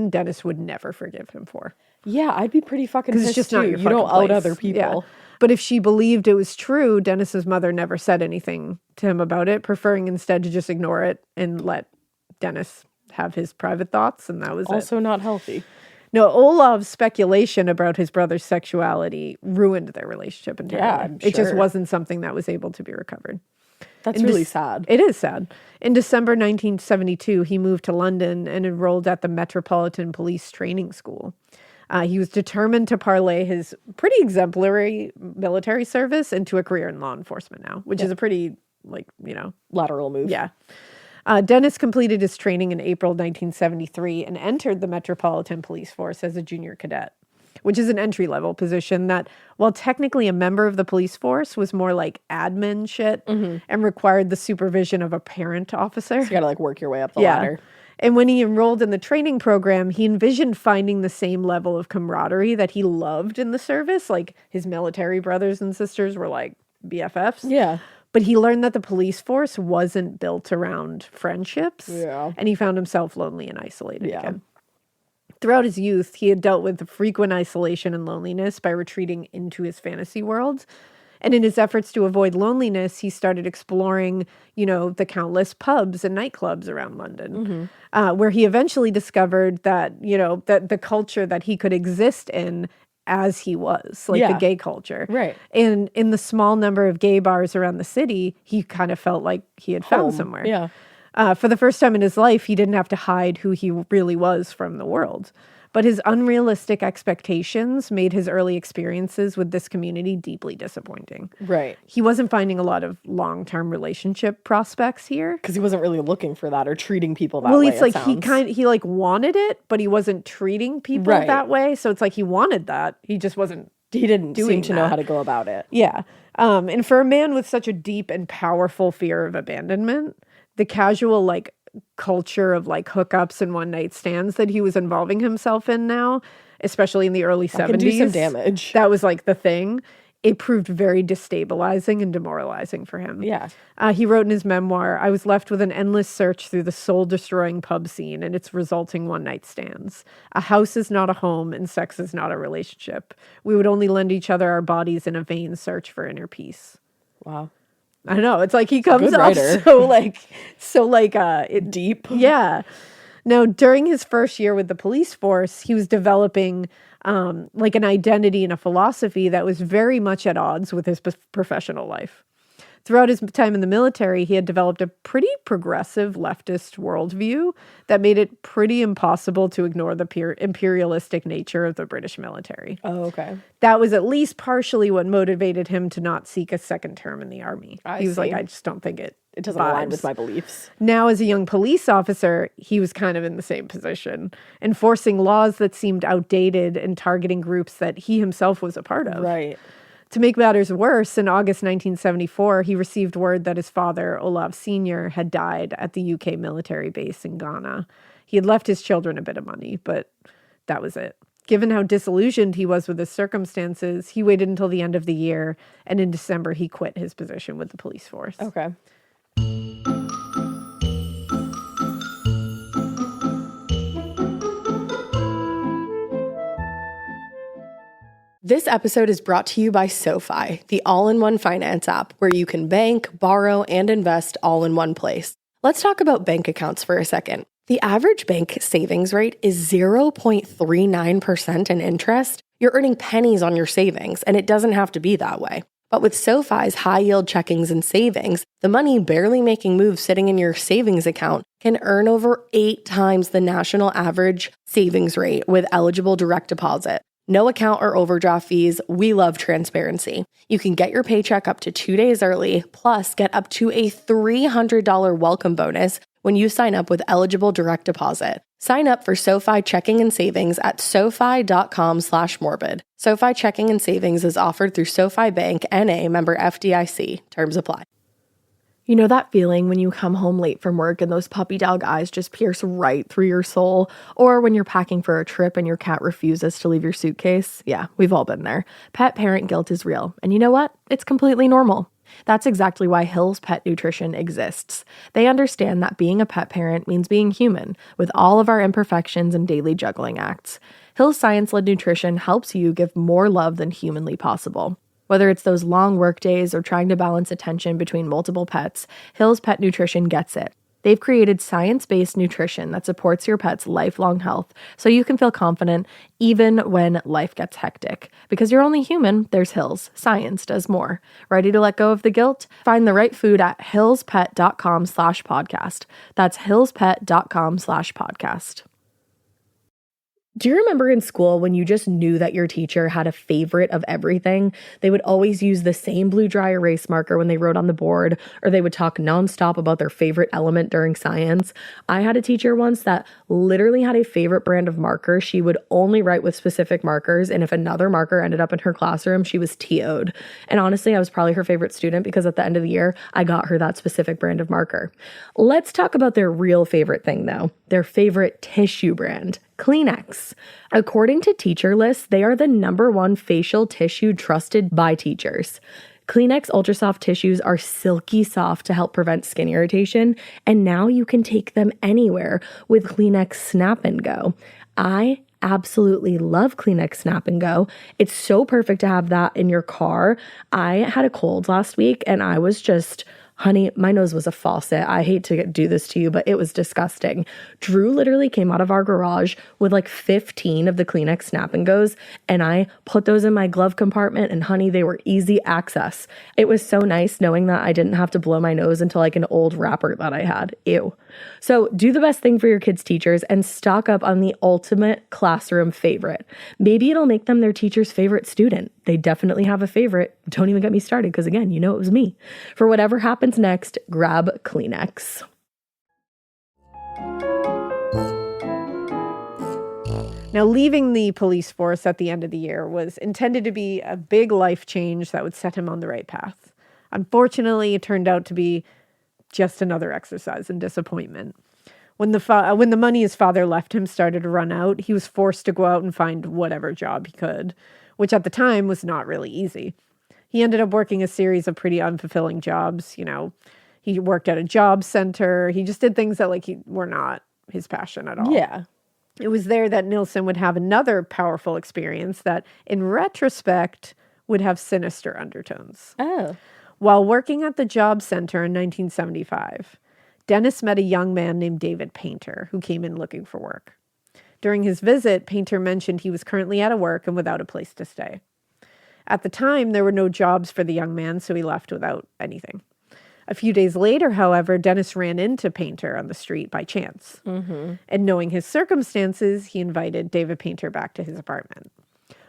Dennis would never forgive him for. Yeah, I'd be pretty fucking pissed it's just too. not your You don't out place. other people. Yeah. But if she believed it was true, Dennis's mother never said anything to him about it, preferring instead to just ignore it and let Dennis have his private thoughts, and that was also not healthy. No, Olav's speculation about his brother's sexuality ruined their relationship entirely. Yeah, I'm It just sure. wasn't something that was able to be recovered. That's really sad. It is sad. In December 1972, he moved to London and enrolled at the Metropolitan Police Training School. He was determined to parlay his pretty exemplary military service into a career in law enforcement now, which is a pretty, lateral move. Yeah. Dennis completed his training in April 1973 and entered the Metropolitan Police Force as a junior cadet, which is an entry-level position that, while technically a member of the police force, was more like admin shit and required the supervision of a parent officer. So you gotta work your way up the ladder. And when he enrolled in the training program, he envisioned finding the same level of camaraderie that he loved in the service. Like his military brothers and sisters were like BFFs. Yeah. But he learned that the police force wasn't built around friendships. Yeah. And he found himself lonely and isolated again. Throughout his youth, he had dealt with frequent isolation and loneliness by retreating into his fantasy world. And in his efforts to avoid loneliness, he started exploring, the countless pubs and nightclubs around London, where he eventually discovered that, that the culture that he could exist in as he was, the gay culture. Right. And in the small number of gay bars around the city, he kind of felt like he had found Home. somewhere. Yeah. For the first time in his life, he didn't have to hide who he really was from the world. But his unrealistic expectations made his early experiences with this community deeply disappointing. Right. He wasn't finding a lot of long-term relationship prospects here. Because he wasn't really looking for that or treating people that way. Well, it's like he wanted it, but he wasn't treating people that way. So it's like he wanted that. He just wasn't. He didn't doing seem to know that. how to go about it. Yeah. And for a man with such a deep and powerful fear of abandonment, the casual culture of hookups and one night stands that he was involving himself in now, especially in the early 70s. Can do some damage. That was the thing. It proved very destabilizing and demoralizing for him. Yeah. He wrote in his memoir, "I was left with an endless search through the soul-destroying pub scene and its resulting one-night stands. A house is not a home and sex is not a relationship. We would only lend each other our bodies in a vain search for inner peace." Wow. I don't know. It's like he comes Good off writer. deep. Yeah. Now, during his first year with the police force, he was developing an identity and a philosophy that was very much at odds with his professional life. Throughout his time in the military, he had developed a pretty progressive leftist worldview that made it pretty impossible to ignore the imperialistic nature of the British military. Oh, okay. That was at least partially what motivated him to not seek a second term in the army. He was see. like, I just don't think it doesn't align with my beliefs. Now, as a young police officer, he was kind of in the same position, enforcing laws that seemed outdated and targeting groups that he himself was a part of. Right. To make matters worse, in August 1974, he received word that his father, Olav Sr., had died at the UK military base in Ghana. He had left his children a bit of money, but that was it. Given how disillusioned he was with his circumstances, he waited until the end of the year, and in December, he quit his position with the police force. Okay. This episode is brought to you by SoFi, the all-in-one finance app where you can bank, borrow, and invest all in one place. Let's talk about bank accounts for a second. The average bank savings rate is 0.39% in interest. You're earning pennies on your savings, and it doesn't have to be that way. But with SoFi's high-yield checkings and savings, the money barely making moves sitting in your savings account can earn over 8 times the national average savings rate with eligible direct deposit. No account or overdraft fees. We love transparency. You can get your paycheck up to 2 days early, plus get up to a $300 welcome bonus when you sign up with eligible direct deposit. Sign up for SoFi checking and savings at SoFi.com/morbid. SoFi checking and savings is offered through SoFi Bank, N.A., member FDIC. Terms apply. You know that feeling when you come home late from work and those puppy dog eyes just pierce right through your soul? Or when you're packing for a trip and your cat refuses to leave your suitcase? Yeah, we've all been there. Pet parent guilt is real. And you know what? It's completely normal. That's exactly why Hill's Pet Nutrition exists. They understand that being a pet parent means being human, with all of our imperfections and daily juggling acts. Hill's science-led nutrition helps you give more love than humanly possible. Whether it's those long work days or trying to balance attention between multiple pets, Hill's Pet Nutrition gets it. They've created science-based nutrition that supports your pet's lifelong health so you can feel confident even when life gets hectic. Because you're only human, there's Hill's. Science does more. Ready to let go of the guilt? Find the right food at hillspet.com/podcast. That's hillspet.com/podcast. Do you remember in school when you just knew that your teacher had a favorite of everything? They would always use the same blue dry erase marker when they wrote on the board, or they would talk nonstop about their favorite element during science. I had a teacher once that literally had a favorite brand of marker. She would only write with specific markers, and if another marker ended up in her classroom, she was TO'd. And honestly, I was probably her favorite student because at the end of the year, I got her that specific brand of marker. Let's talk about their real favorite thing, though. Their favorite tissue brand. Kleenex. According to teacher lists, they are the #1 facial tissue trusted by teachers. Kleenex Ultra Soft tissues are silky soft to help prevent skin irritation, and now you can take them anywhere with Kleenex Snap and Go. I absolutely love Kleenex Snap and Go. It's so perfect to have that in your car. I had a cold last week and I was just, honey, my nose was a faucet. I hate to do this to you, but it was disgusting. Drew literally came out of our garage with like 15 of the Kleenex Snap and Goes, and I put those in my glove compartment, and honey, they were easy access. It was so nice knowing that I didn't have to blow my nose into like an old wrapper that I had. Ew. So do the best thing for your kids' teachers and stock up on the ultimate classroom favorite. Maybe it'll make them their teacher's favorite student. They definitely have a favorite. Don't even get me started because, again, you know it was me. For whatever happens next, grab Kleenex. Now, leaving the police force at the end of the year was intended to be a big life change that would set him on the right path. Unfortunately, it turned out to be just another exercise in disappointment. When the money his father left him started to run out, he was forced to go out and find whatever job he could, which at the time was not really easy. He ended up working a series of pretty unfulfilling jobs. You know, he worked at a job center. He just did things that were not his passion at all. Yeah. It was there that Nilsen would have another powerful experience that, in retrospect, would have sinister undertones. Oh. While working at the job center in 1975, Dennis met a young man named David Painter who came in looking for work. During his visit, Painter mentioned he was currently out of work and without a place to stay. At the time, there were no jobs for the young man, so he left without anything. A few days later, however, Dennis ran into Painter on the street by chance. Mm-hmm. And knowing his circumstances, he invited David Painter back to his apartment.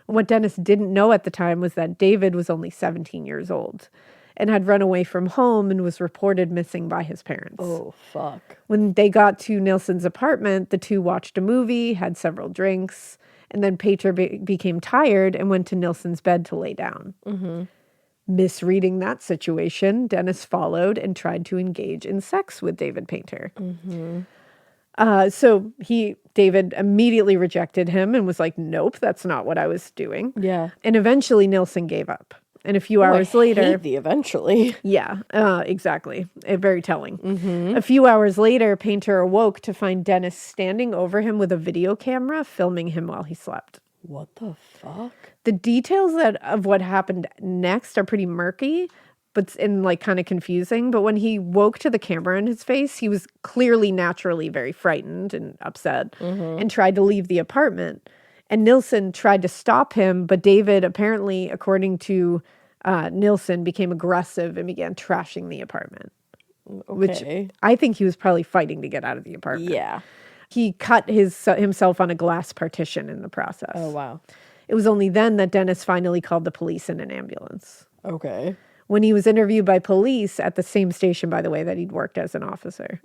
What Dennis didn't know at the time was that David was only 17 years old and had run away from home and was reported missing by his parents. Oh, fuck. When they got to Nilsen's apartment, the two watched a movie, had several drinks, and then Painter became tired and went to Nilsen's bed to lay down. Mm-hmm. Misreading that situation, Dennis followed and tried to engage in sex with David Painter. Mm-hmm. So David immediately rejected him and was like, nope, that's not what I was doing. Yeah. And eventually Nilsen gave up. And a few hours later... eventually. Yeah, exactly. Very telling. Mm-hmm. A few hours later, Painter awoke to find Dennis standing over him with a video camera filming him while he slept. What the fuck? The details of what happened next are pretty murky, and kind of confusing. But when he woke to the camera in his face, he was clearly naturally very frightened and upset and tried to leave the apartment. And Nilsen tried to stop him, but David apparently, according to Nilsen, became aggressive and began trashing the apartment. Okay. Which I think he was probably fighting to get out of the apartment. Yeah. He cut himself on a glass partition in the process. Oh, wow. It was only then that Dennis finally called the police and an ambulance. Okay. When he was interviewed by police at the same station, by the way, that he'd worked as an officer.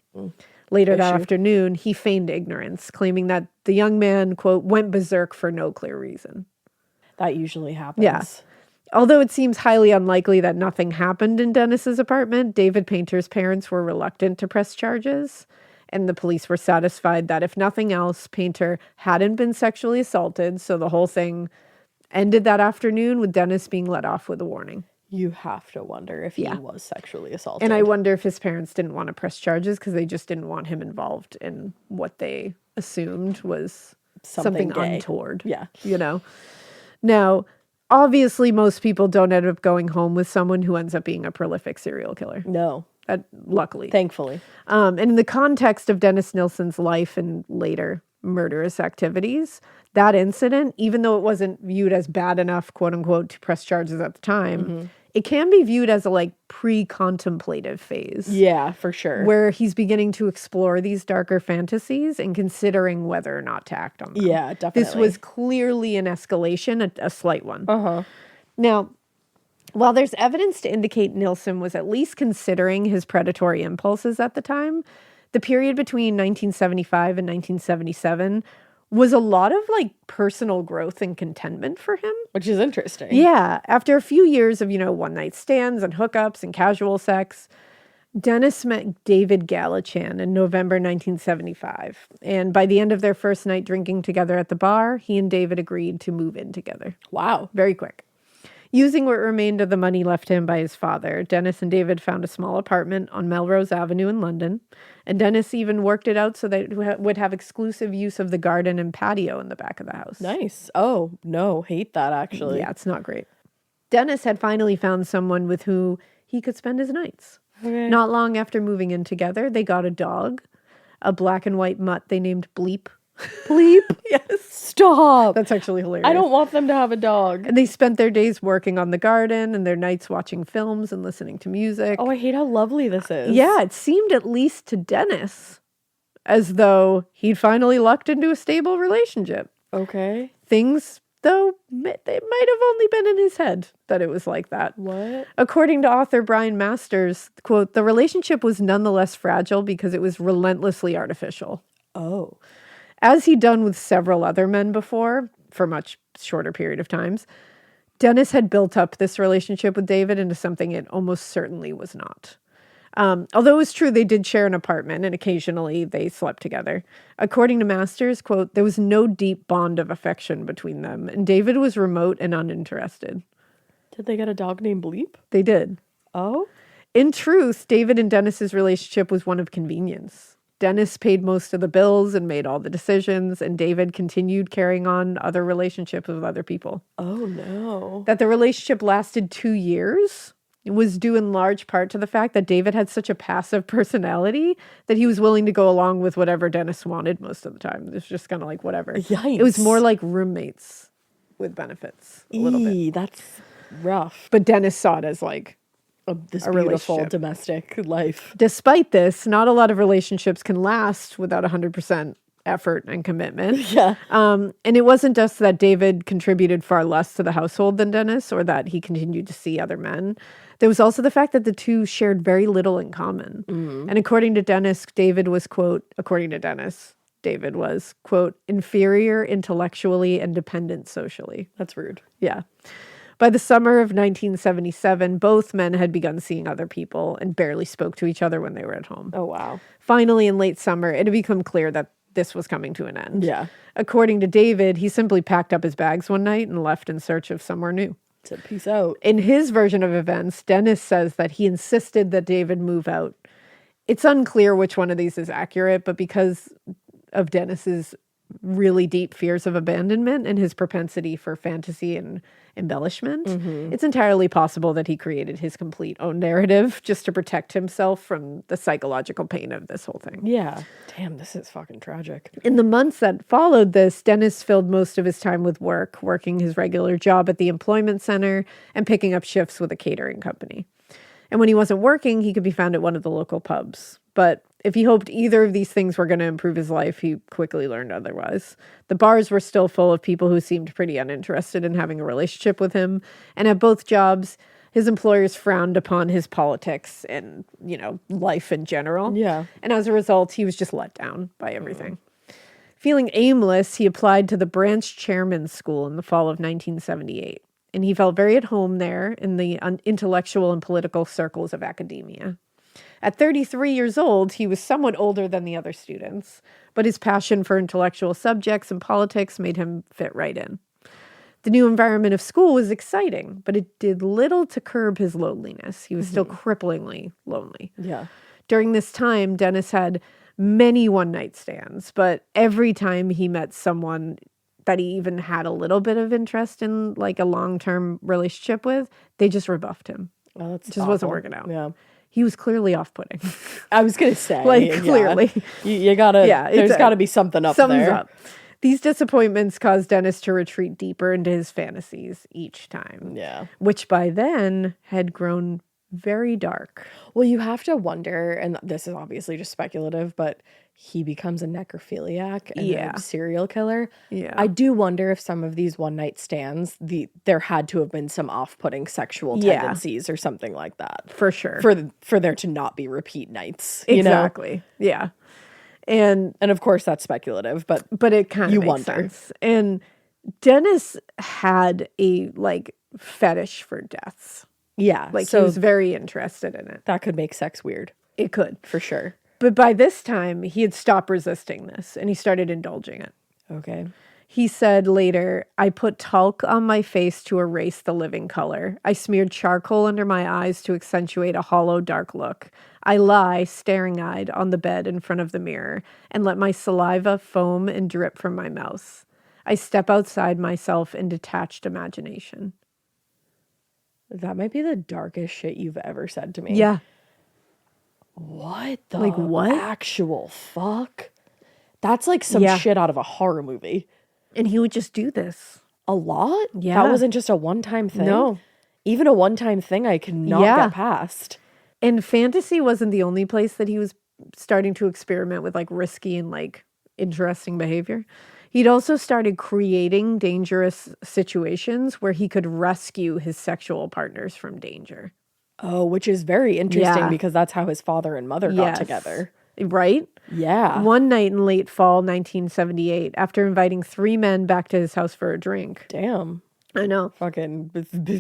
Later that afternoon, he feigned ignorance, claiming that the young man, quote, went berserk for no clear reason. That usually happens. Yeah. Although it seems highly unlikely that nothing happened in Dennis's apartment, David Painter's parents were reluctant to press charges, and the police were satisfied that if nothing else, Painter hadn't been sexually assaulted, so the whole thing ended that afternoon with Dennis being let off with a warning. You have to wonder if he was sexually assaulted. And I wonder if his parents didn't want to press charges because they just didn't want him involved in what they assumed was something untoward. Yeah. You know? Now, obviously, most people don't end up going home with someone who ends up being a prolific serial killer. No. Luckily. Thankfully. And in the context of Dennis Nilsen's life and later murderous activities, that incident, even though it wasn't viewed as bad enough, quote unquote, to press charges at the time, it can be viewed as a like pre-contemplative phase. Yeah, for sure. Where he's beginning to explore these darker fantasies and considering whether or not to act on them. Yeah, definitely. This was clearly an escalation, a slight one. Uh-huh. Now, while there's evidence to indicate Nilsen was at least considering his predatory impulses at the time, the period between 1975 and 1977 was a lot of like personal growth and contentment for him. Which is interesting. Yeah. After a few years of, one night stands and hookups and casual sex, Dennis met David Gallichan in November 1975. And by the end of their first night drinking together at the bar, he and David agreed to move in together. Wow. Very quick. Using what remained of the money left to him by his father, Dennis and David found a small apartment on Melrose Avenue in London. And Dennis even worked it out so that it would have exclusive use of the garden and patio in the back of the house. Nice. Oh, no, hate that actually. Yeah, it's not great. Dennis had finally found someone with who he could spend his nights. Okay. Not long after moving in together, they got a dog, a black and white mutt they named Bleep. Bleep? Yes. Stop. That's actually hilarious. I don't want them to have a dog. And they spent their days working on the garden and their nights watching films and listening to music. Oh, I hate how lovely this is. Yeah, it seemed at least to Dennis as though he'd finally lucked into a stable relationship. Okay. Things, though, they might have only been in his head that it was like that. What? According to author Brian Masters, quote, the relationship was nonetheless fragile because it was relentlessly artificial. Oh. As he'd done with several other men before, for much shorter period of times, Dennis had built up this relationship with David into something it almost certainly was not. Although it was true they did share an apartment and occasionally they slept together. According to Masters, quote, there was no deep bond of affection between them, and David was remote and uninterested. Did they get a dog named Bleep? They did. Oh? In truth, David and Dennis's relationship was one of convenience. Dennis paid most of the bills and made all the decisions, and David continued carrying on other relationships with other people. Oh, no. That the relationship lasted 2 years was due in large part to the fact that David had such a passive personality that he was willing to go along with whatever Dennis wanted most of the time. It was just kind of like whatever. Yikes. It was more like roommates with benefits a little bit. That's rough. But Dennis saw it as like This a beautiful relationship. domestic life. Despite this, not a lot of relationships can last without 100% effort and commitment. Yeah. And it wasn't just that David contributed far less to the household than Dennis or that he continued to see other men. There was also the fact that the two shared very little in common. And according to Dennis, David was, quote, inferior intellectually and dependent socially. That's rude. Yeah. By the summer of 1977, both men had begun seeing other people and barely spoke to each other when they were at home. Oh, wow. Finally, in late summer, it had become clear that this was coming to an end. Yeah. According to David, he simply packed up his bags one night and left in search of somewhere new. Said peace out. In his version of events, Dennis says that he insisted that David move out. It's unclear which one of these is accurate, but because of Dennis's really deep fears of abandonment and his propensity for fantasy and embellishment, it's entirely possible that he created his complete own narrative just to protect himself from the psychological pain of this whole thing. Yeah. Damn, this is fucking tragic. In the months that followed this, Dennis filled most of his time with work, working his regular job at the employment center and picking up shifts with a catering company. And when he wasn't working, he could be found at one of the local pubs. But if he hoped either of these things were going to improve his life, he quickly learned otherwise. The bars were still full of people who seemed pretty uninterested in having a relationship with him. And at both jobs, his employers frowned upon his politics and, life in general. Yeah. And as a result, he was just let down by everything. Feeling aimless, he applied to the branch chairman's school in the fall of 1978. And he felt very at home there in the intellectual and political circles of academia. At 33 years old, he was somewhat older than the other students, but his passion for intellectual subjects and politics made him fit right in. The new environment of school was exciting, but it did little to curb his loneliness. He was still cripplingly lonely. Yeah. During this time, Dennis had many one-night stands, but every time he met someone that he even had a little bit of interest in, like a long-term relationship with, they just rebuffed him. Oh, that's It just wasn't working out. Yeah. He was clearly off-putting. I was going to say. Like, yeah. clearly. You gotta, Yeah, there's got to be something up Something's there. up. These disappointments caused Dennis to retreat deeper into his fantasies each time. Yeah. Which by then had grown very dark. Well, you have to wonder, and this is obviously just speculative, but he becomes a necrophiliac and Yeah. a serial killer. Yeah. I do wonder if some of these one night stands, there had to have been some off-putting sexual Yeah. tendencies or something like that. For sure. For there to not be repeat nights. You know? Exactly. Yeah. And And of course that's speculative, but it kind of you makes wonder. sense. And Dennis had a fetish for deaths. yeah. He So was very interested in it. that could make sex weird, It could. for sure. But by this time, he had stopped resisting this and he started indulging it. Okay. He said later, I put talc on my face to erase the living color. I smeared charcoal under my eyes to accentuate a hollow, dark look. I lie, staring-eyed, on the bed in front of the mirror and let my saliva foam and drip from my mouth. I step outside myself in detached imagination. That might be the darkest shit you've ever said to me. Yeah. What the what? actual fuck? That's like some Yeah. shit out of a horror movie. And he would just do this. A lot? Yeah. That wasn't just a one-time thing? No. Even a one-time thing I could not Yeah. get past. And fantasy wasn't the only place that he was starting to experiment with risky and interesting behavior. He'd also started creating dangerous situations where he could rescue his sexual partners from danger. Oh, which is very interesting Yeah. because that's how his father and mother got together. Right? Yeah. One night in late fall 1978, after inviting 3 men back to his house for a drink. Damn. I know. Fucking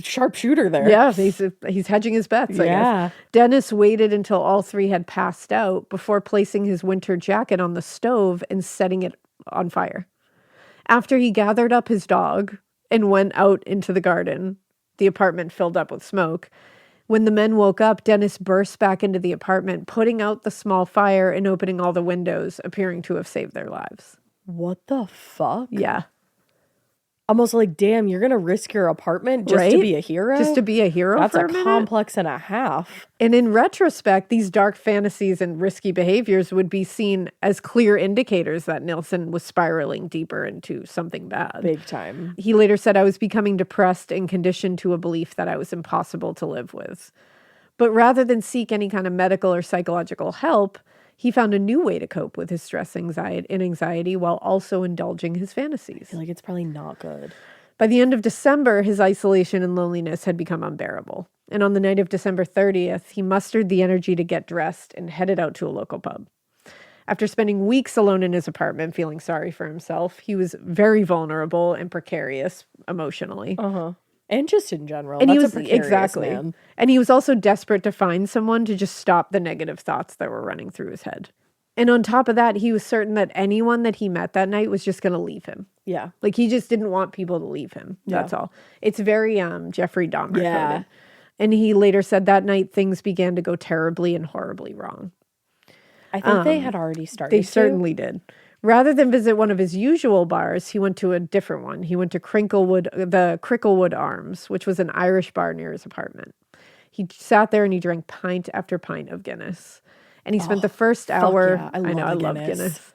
sharpshooter there. Yeah, he's hedging his bets, I Yeah. guess. Dennis waited until all 3 had passed out before placing his winter jacket on the stove and setting it on fire. After he gathered up his dog and went out into the garden, the apartment filled up with smoke. When the men woke up, Dennis burst back into the apartment, putting out the small fire and opening all the windows, appearing to have saved their lives. What the fuck? Yeah. Almost like, damn, you're gonna risk your apartment just to Right? be a hero? Just to be a hero That's for a a minute? complex and a half. And in retrospect, these dark fantasies and risky behaviors would be seen as clear indicators that Nilsen was spiraling deeper into something bad. Big time. He later said, I was becoming depressed and conditioned to a belief that I was impossible to live with. But rather than seek any kind of medical or psychological help, he found a new way to cope with his stress and anxiety while also indulging his fantasies. I feel like it's probably not good. By the end of December, his isolation and loneliness had become unbearable. And on the night of December 30th, he mustered the energy to get dressed and headed out to a local pub. After spending weeks alone in his apartment, feeling sorry for himself, he was very vulnerable and precarious emotionally. And just in general. And That's he a was precarious man. And he was also desperate to find someone to just stop the negative thoughts that were running through his head. And on top of that, he was certain that anyone that he met that night was just going to leave him. Yeah. He just didn't want people to leave him. That's all. It's very Jeffrey Dahmer coded. And he later said that night things began to go terribly and horribly wrong. I think they had already started. They certainly did. Rather than visit one of his usual bars, he went to a different one. He went to the Cricklewood Arms, which was an Irish bar near his apartment. He sat there and he drank pint after pint of Guinness. And he spent the first hour. yeah. I love Guinness.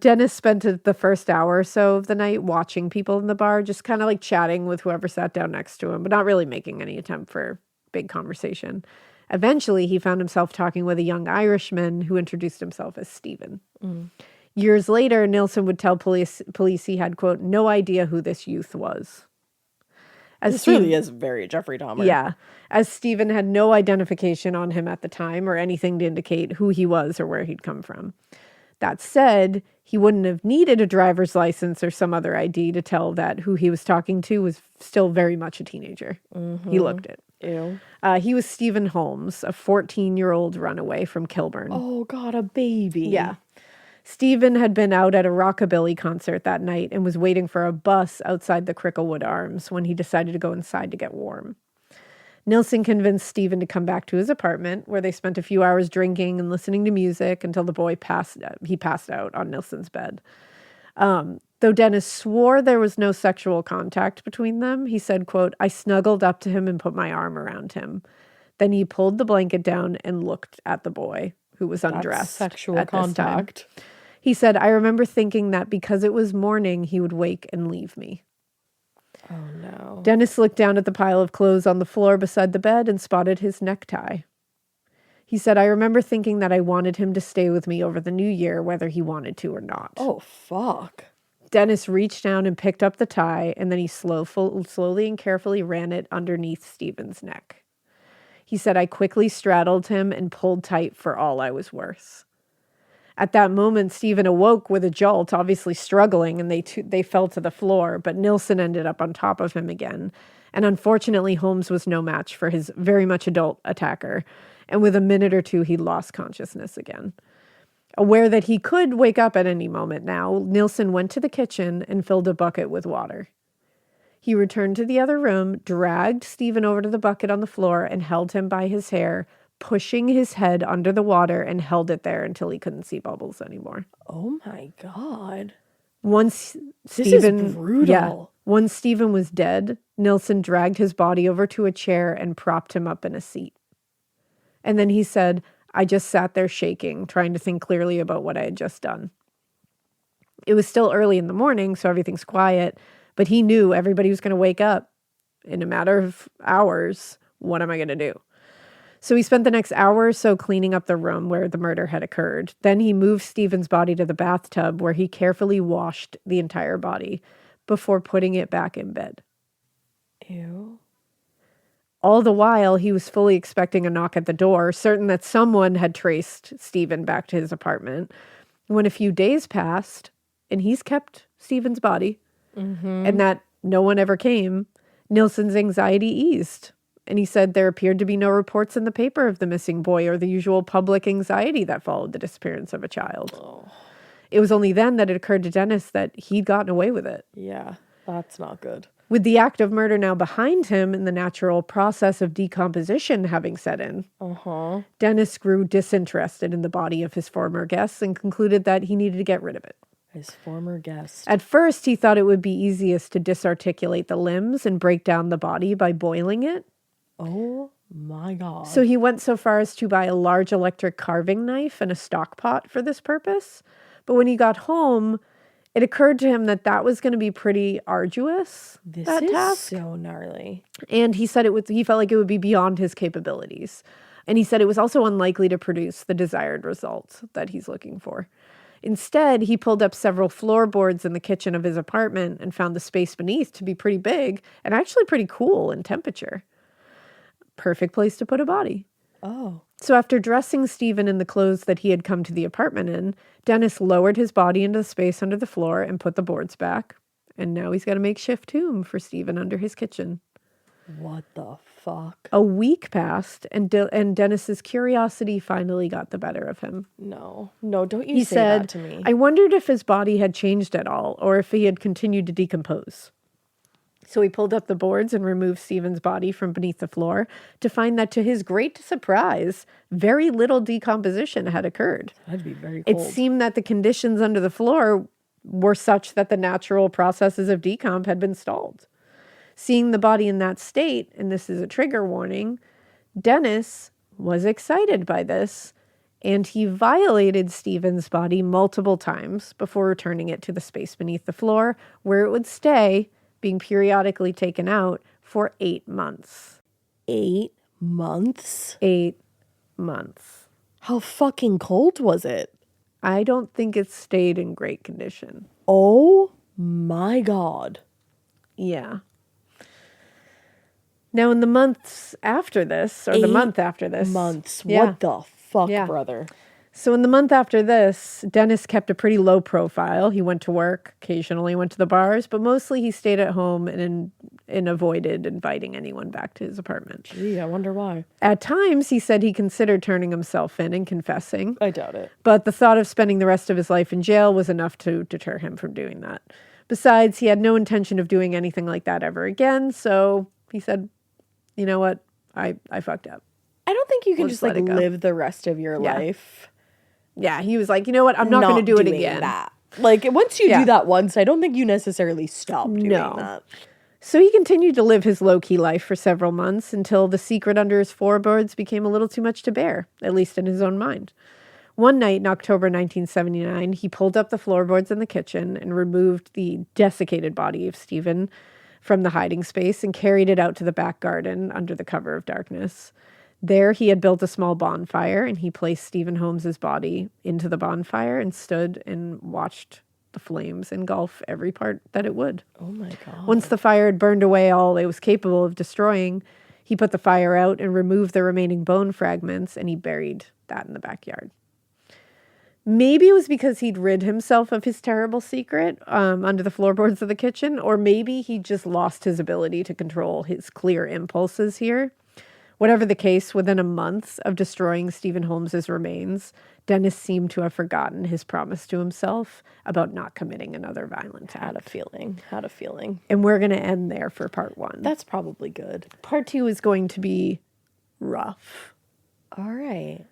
Dennis spent the first hour or so of the night watching people in the bar, just kind of chatting with whoever sat down next to him, but not really making any attempt for big conversation. Eventually, he found himself talking with a young Irishman who introduced himself as Stephen. Years later, Nilsen would tell police he had, quote, no idea who this youth was. This really is very Jeffrey Dahmer. Yeah. As Stephen had no identification on him at the time or anything to indicate who he was or where he'd come from. That said, he wouldn't have needed a driver's license or some other ID to tell that who he was talking to was still very much a teenager. He looked it. Ew. He was Stephen Holmes, a 14-year-old runaway from Kilburn. Oh, God, a baby. Yeah. Stephen had been out at a rockabilly concert that night and was waiting for a bus outside the Cricklewood Arms when he decided to go inside to get warm. Nilsen convinced Stephen to come back to his apartment, where they spent a few hours drinking and listening to music until the boy passed out on Nilsen's bed. Though Dennis swore there was no sexual contact between them, he said, quote, I snuggled up to him and put my arm around him. Then he pulled the blanket down and looked at the boy, who was undressed. Sexual at this time. contact. He said, I remember thinking that because it was morning, he would wake and leave me. Oh, no. Dennis looked down at the pile of clothes on the floor beside the bed and spotted his necktie. He said, I remember thinking that I wanted him to stay with me over the new year, whether he wanted to or not. Oh, fuck. Dennis reached down and picked up the tie, and then he slowly and carefully ran it underneath Stephen's neck. He said, I quickly straddled him and pulled tight for all I was worth. At that moment, Stephen awoke with a jolt, obviously struggling, and they fell to the floor, but Nilsen ended up on top of him again. And unfortunately, Holmes was no match for his very much adult attacker. And with a minute or two, he lost consciousness again. Aware that he could wake up at any moment now, Nilsen went to the kitchen and filled a bucket with water. He returned to the other room, dragged Stephen over to the bucket on the floor, and held him by his hair, pushing his head under the water, and held it there until he couldn't see bubbles anymore. Oh my God. Once This Stephen, is brutal. Yeah, once Stephen was dead, Nilsen dragged his body over to a chair and propped him up in a seat. And then he said, I just sat there shaking, trying to think clearly about what I had just done. It was still early in the morning, so everything's quiet, but he knew everybody was going to wake up in a matter of hours. What am I going to do? So he spent the next hour or so cleaning up the room where the murder had occurred. Then he moved Stephen's body to the bathtub where he carefully washed the entire body before putting it back in bed. Ew. All the while, he was fully expecting a knock at the door, certain that someone had traced Stephen back to his apartment. When a few days passed, and he's kept Stephen's body, and that no one ever came, Nilsen's anxiety eased. And he said there appeared to be no reports in the paper of the missing boy or the usual public anxiety that followed the disappearance of a child. Oh. It was only then that it occurred to Dennis that he'd gotten away with it. Yeah, that's not good. With the act of murder now behind him and the natural process of decomposition having set in, Dennis grew disinterested in the body of his former guests and concluded that he needed to get rid of it. His former guest. At first, he thought it would be easiest to disarticulate the limbs and break down the body by boiling it. Oh my God. So he went so far as to buy a large electric carving knife and a stock pot for this purpose. But when he got home, it occurred to him that that was going to be pretty arduous, This that is task. so gnarly. And he said he felt like it would be beyond his capabilities. And he said it was also unlikely to produce the desired result that he's looking for. Instead, he pulled up several floorboards in the kitchen of his apartment and found the space beneath to be pretty big and actually pretty cool in temperature. Perfect place to put a body. Oh. So after dressing Stephen in the clothes that he had come to the apartment in, Dennis lowered his body into the space under the floor and put the boards back. And now he's got a makeshift tomb for Stephen under his kitchen. What the fuck? A week passed, and Dennis's curiosity finally got the better of him. No, don't you He say said, that to me. I wondered if his body had changed at all, or if he had continued to decompose. So he pulled up the boards and removed Stephen's body from beneath the floor to find that, to his great surprise, very little decomposition had occurred. That'd be very It cold. seemed that the conditions under the floor were such that the natural processes of decomp had been stalled. Seeing the body in that state, and this is a trigger warning, Dennis was excited by this, and he violated Stephen's body multiple times before returning it to the space beneath the floor, where it would stay, being periodically taken out for 8 months. 8 months? 8 months. How fucking cold was it? I don't think it stayed in great condition. Oh my God. Yeah. Now, in the months after this, or the 8 month after this. months. Yeah. What the fuck, Yeah. brother? So in the month after this, Dennis kept a pretty low profile. He went to work, occasionally went to the bars, but mostly he stayed at home and avoided inviting anyone back to his apartment. Gee, I wonder why. At times, he said he considered turning himself in and confessing, I doubt it. but the thought of spending the rest of his life in jail was enough to deter him from doing that. Besides, he had no intention of doing anything like that ever again, so he said, you know what, I fucked up. I don't think you can We'll just just let like it go. live the rest of your Yeah. life. Yeah, he was like, you know what, I'm not going to do it doing again. That. Like once you Yeah. do that once, I don't think you necessarily stop doing No. that. So he continued to live his low-key life for several months until the secret under his floorboards became a little too much to bear, at least in his own mind. One night in October 1979, he pulled up the floorboards in the kitchen and removed the desiccated body of Stephen from the hiding space and carried it out to the back garden under the cover of darkness. There, he had built a small bonfire, and he placed Stephen Holmes's body into the bonfire and stood and watched the flames engulf every part that it would. Oh my God. Once the fire had burned away all it was capable of destroying, he put the fire out and removed the remaining bone fragments, and he buried that in the backyard. Maybe it was because he'd rid himself of his terrible secret under the floorboards of the kitchen, or maybe he just lost his ability to control his clear impulses here. Whatever the case, within a month of destroying Stephen Holmes's remains, Dennis seemed to have forgotten his promise to himself about not committing another violent act. Had a feeling. And we're going to end there for part 1. That's probably good. Part 2 is going to be rough. All right.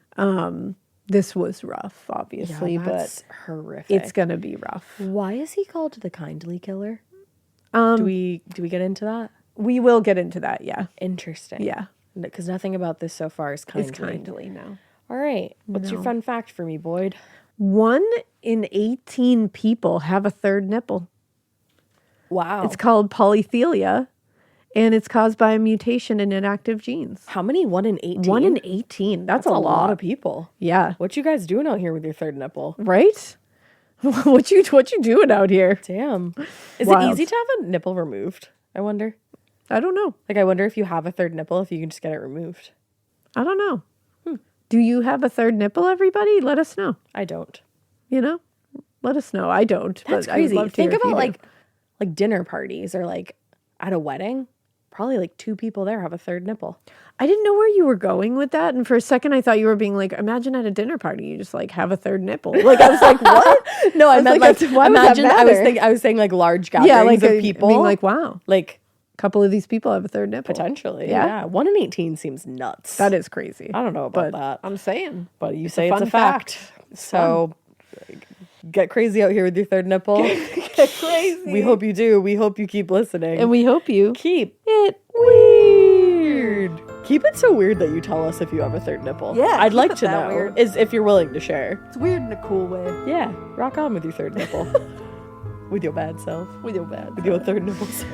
This was rough, obviously, that's but horrific. it's going to be rough. Why is he called the kindly killer? Do we get into that? We will get into that, yeah. Interesting. Yeah. Because nothing about this so far is kindly. It's kindly now. All right. What's your fun fact for me, Boyd? 1 in 18 people have a third nipple. Wow. It's called polythelia, and it's caused by a mutation in inactive genes. How many? 1 in 18? 1 in 18. That's a lot of people. Yeah. What you guys doing out here with your third nipple? Right? What you doing out here? Damn. Is Wild. it easy to have a nipple removed? I wonder. I don't know. Like, I wonder if you have a third nipple, if you can just get it removed. I don't know. Do you have a third nipple, everybody? Let us know. I don't. You know? Let us know. I don't. That's but I'd crazy. love to Think hear if you about do. like dinner parties or like at a wedding. Probably like 2 people there have a third nipple. I didn't know where you were going with that. And for a second, I thought you were being like, imagine at a dinner party, you just like have a third nipple. Like, I was like, what? No, I meant like why would that imagine. matter? I was saying like large gatherings of people. Being like, wow, like a couple of these people have a third nipple. potentially. Yeah. Yeah. 1 in 18 seems nuts. That is crazy. I don't know about But that. I'm saying. But you say it's fun a fact. So get crazy out here with your third nipple. Get crazy. We hope you do. We hope you keep listening. And we hope you keep it weird. Keep it so weird that you tell us if you have a third nipple. Yeah, I'd keep like it to that know. weird. Is if you're willing to share. It's weird in a cool way. Yeah, rock on with your third nipple. With your bad self. With your bad. With your third nipple self.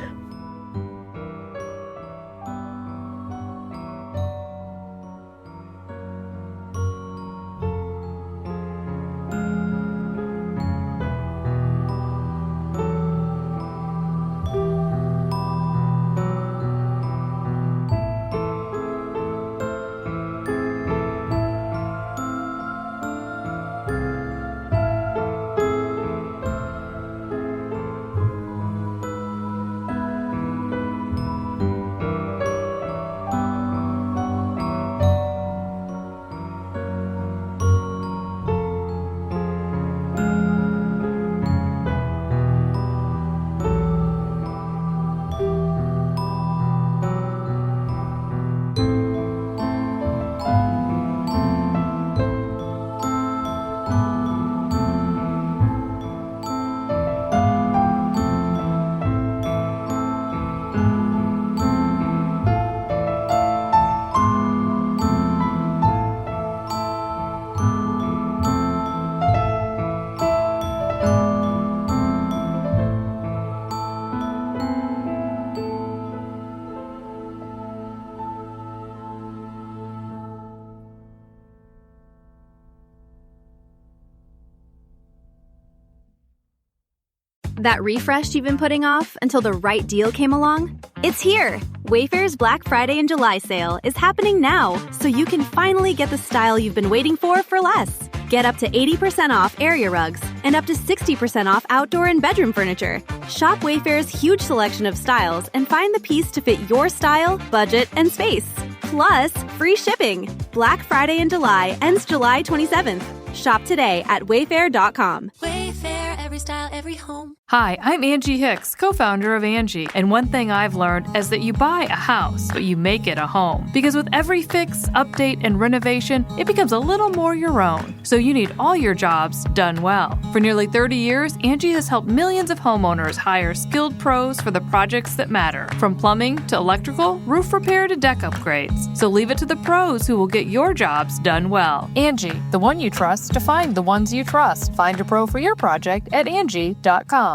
That refresh you've been putting off until the right deal came along? It's here! Wayfair's Black Friday and July sale is happening now, so you can finally get the style you've been waiting for less. Get up to 80% off area rugs and up to 60% off outdoor and bedroom furniture. Shop Wayfair's huge selection of styles and find the piece to fit your style, budget, and space. Plus, free shipping. Black Friday in July ends July 27th. Shop today at wayfair.com. Wayfair, every every style, every home. Hi, I'm Angie Hicks, co-founder of Angie, and one thing I've learned is that you buy a house, but you make it a home. Because with every fix, update, and renovation, it becomes a little more your own. So you need all your jobs done well. For nearly 30 years, Angie has helped millions of homeowners hire skilled pros for the projects that matter, from plumbing to electrical, roof repair to deck upgrades. So leave it to the pros who will get your jobs done well. Angie, the one you trust to find the ones you trust. Find a pro for your project at Angie.com.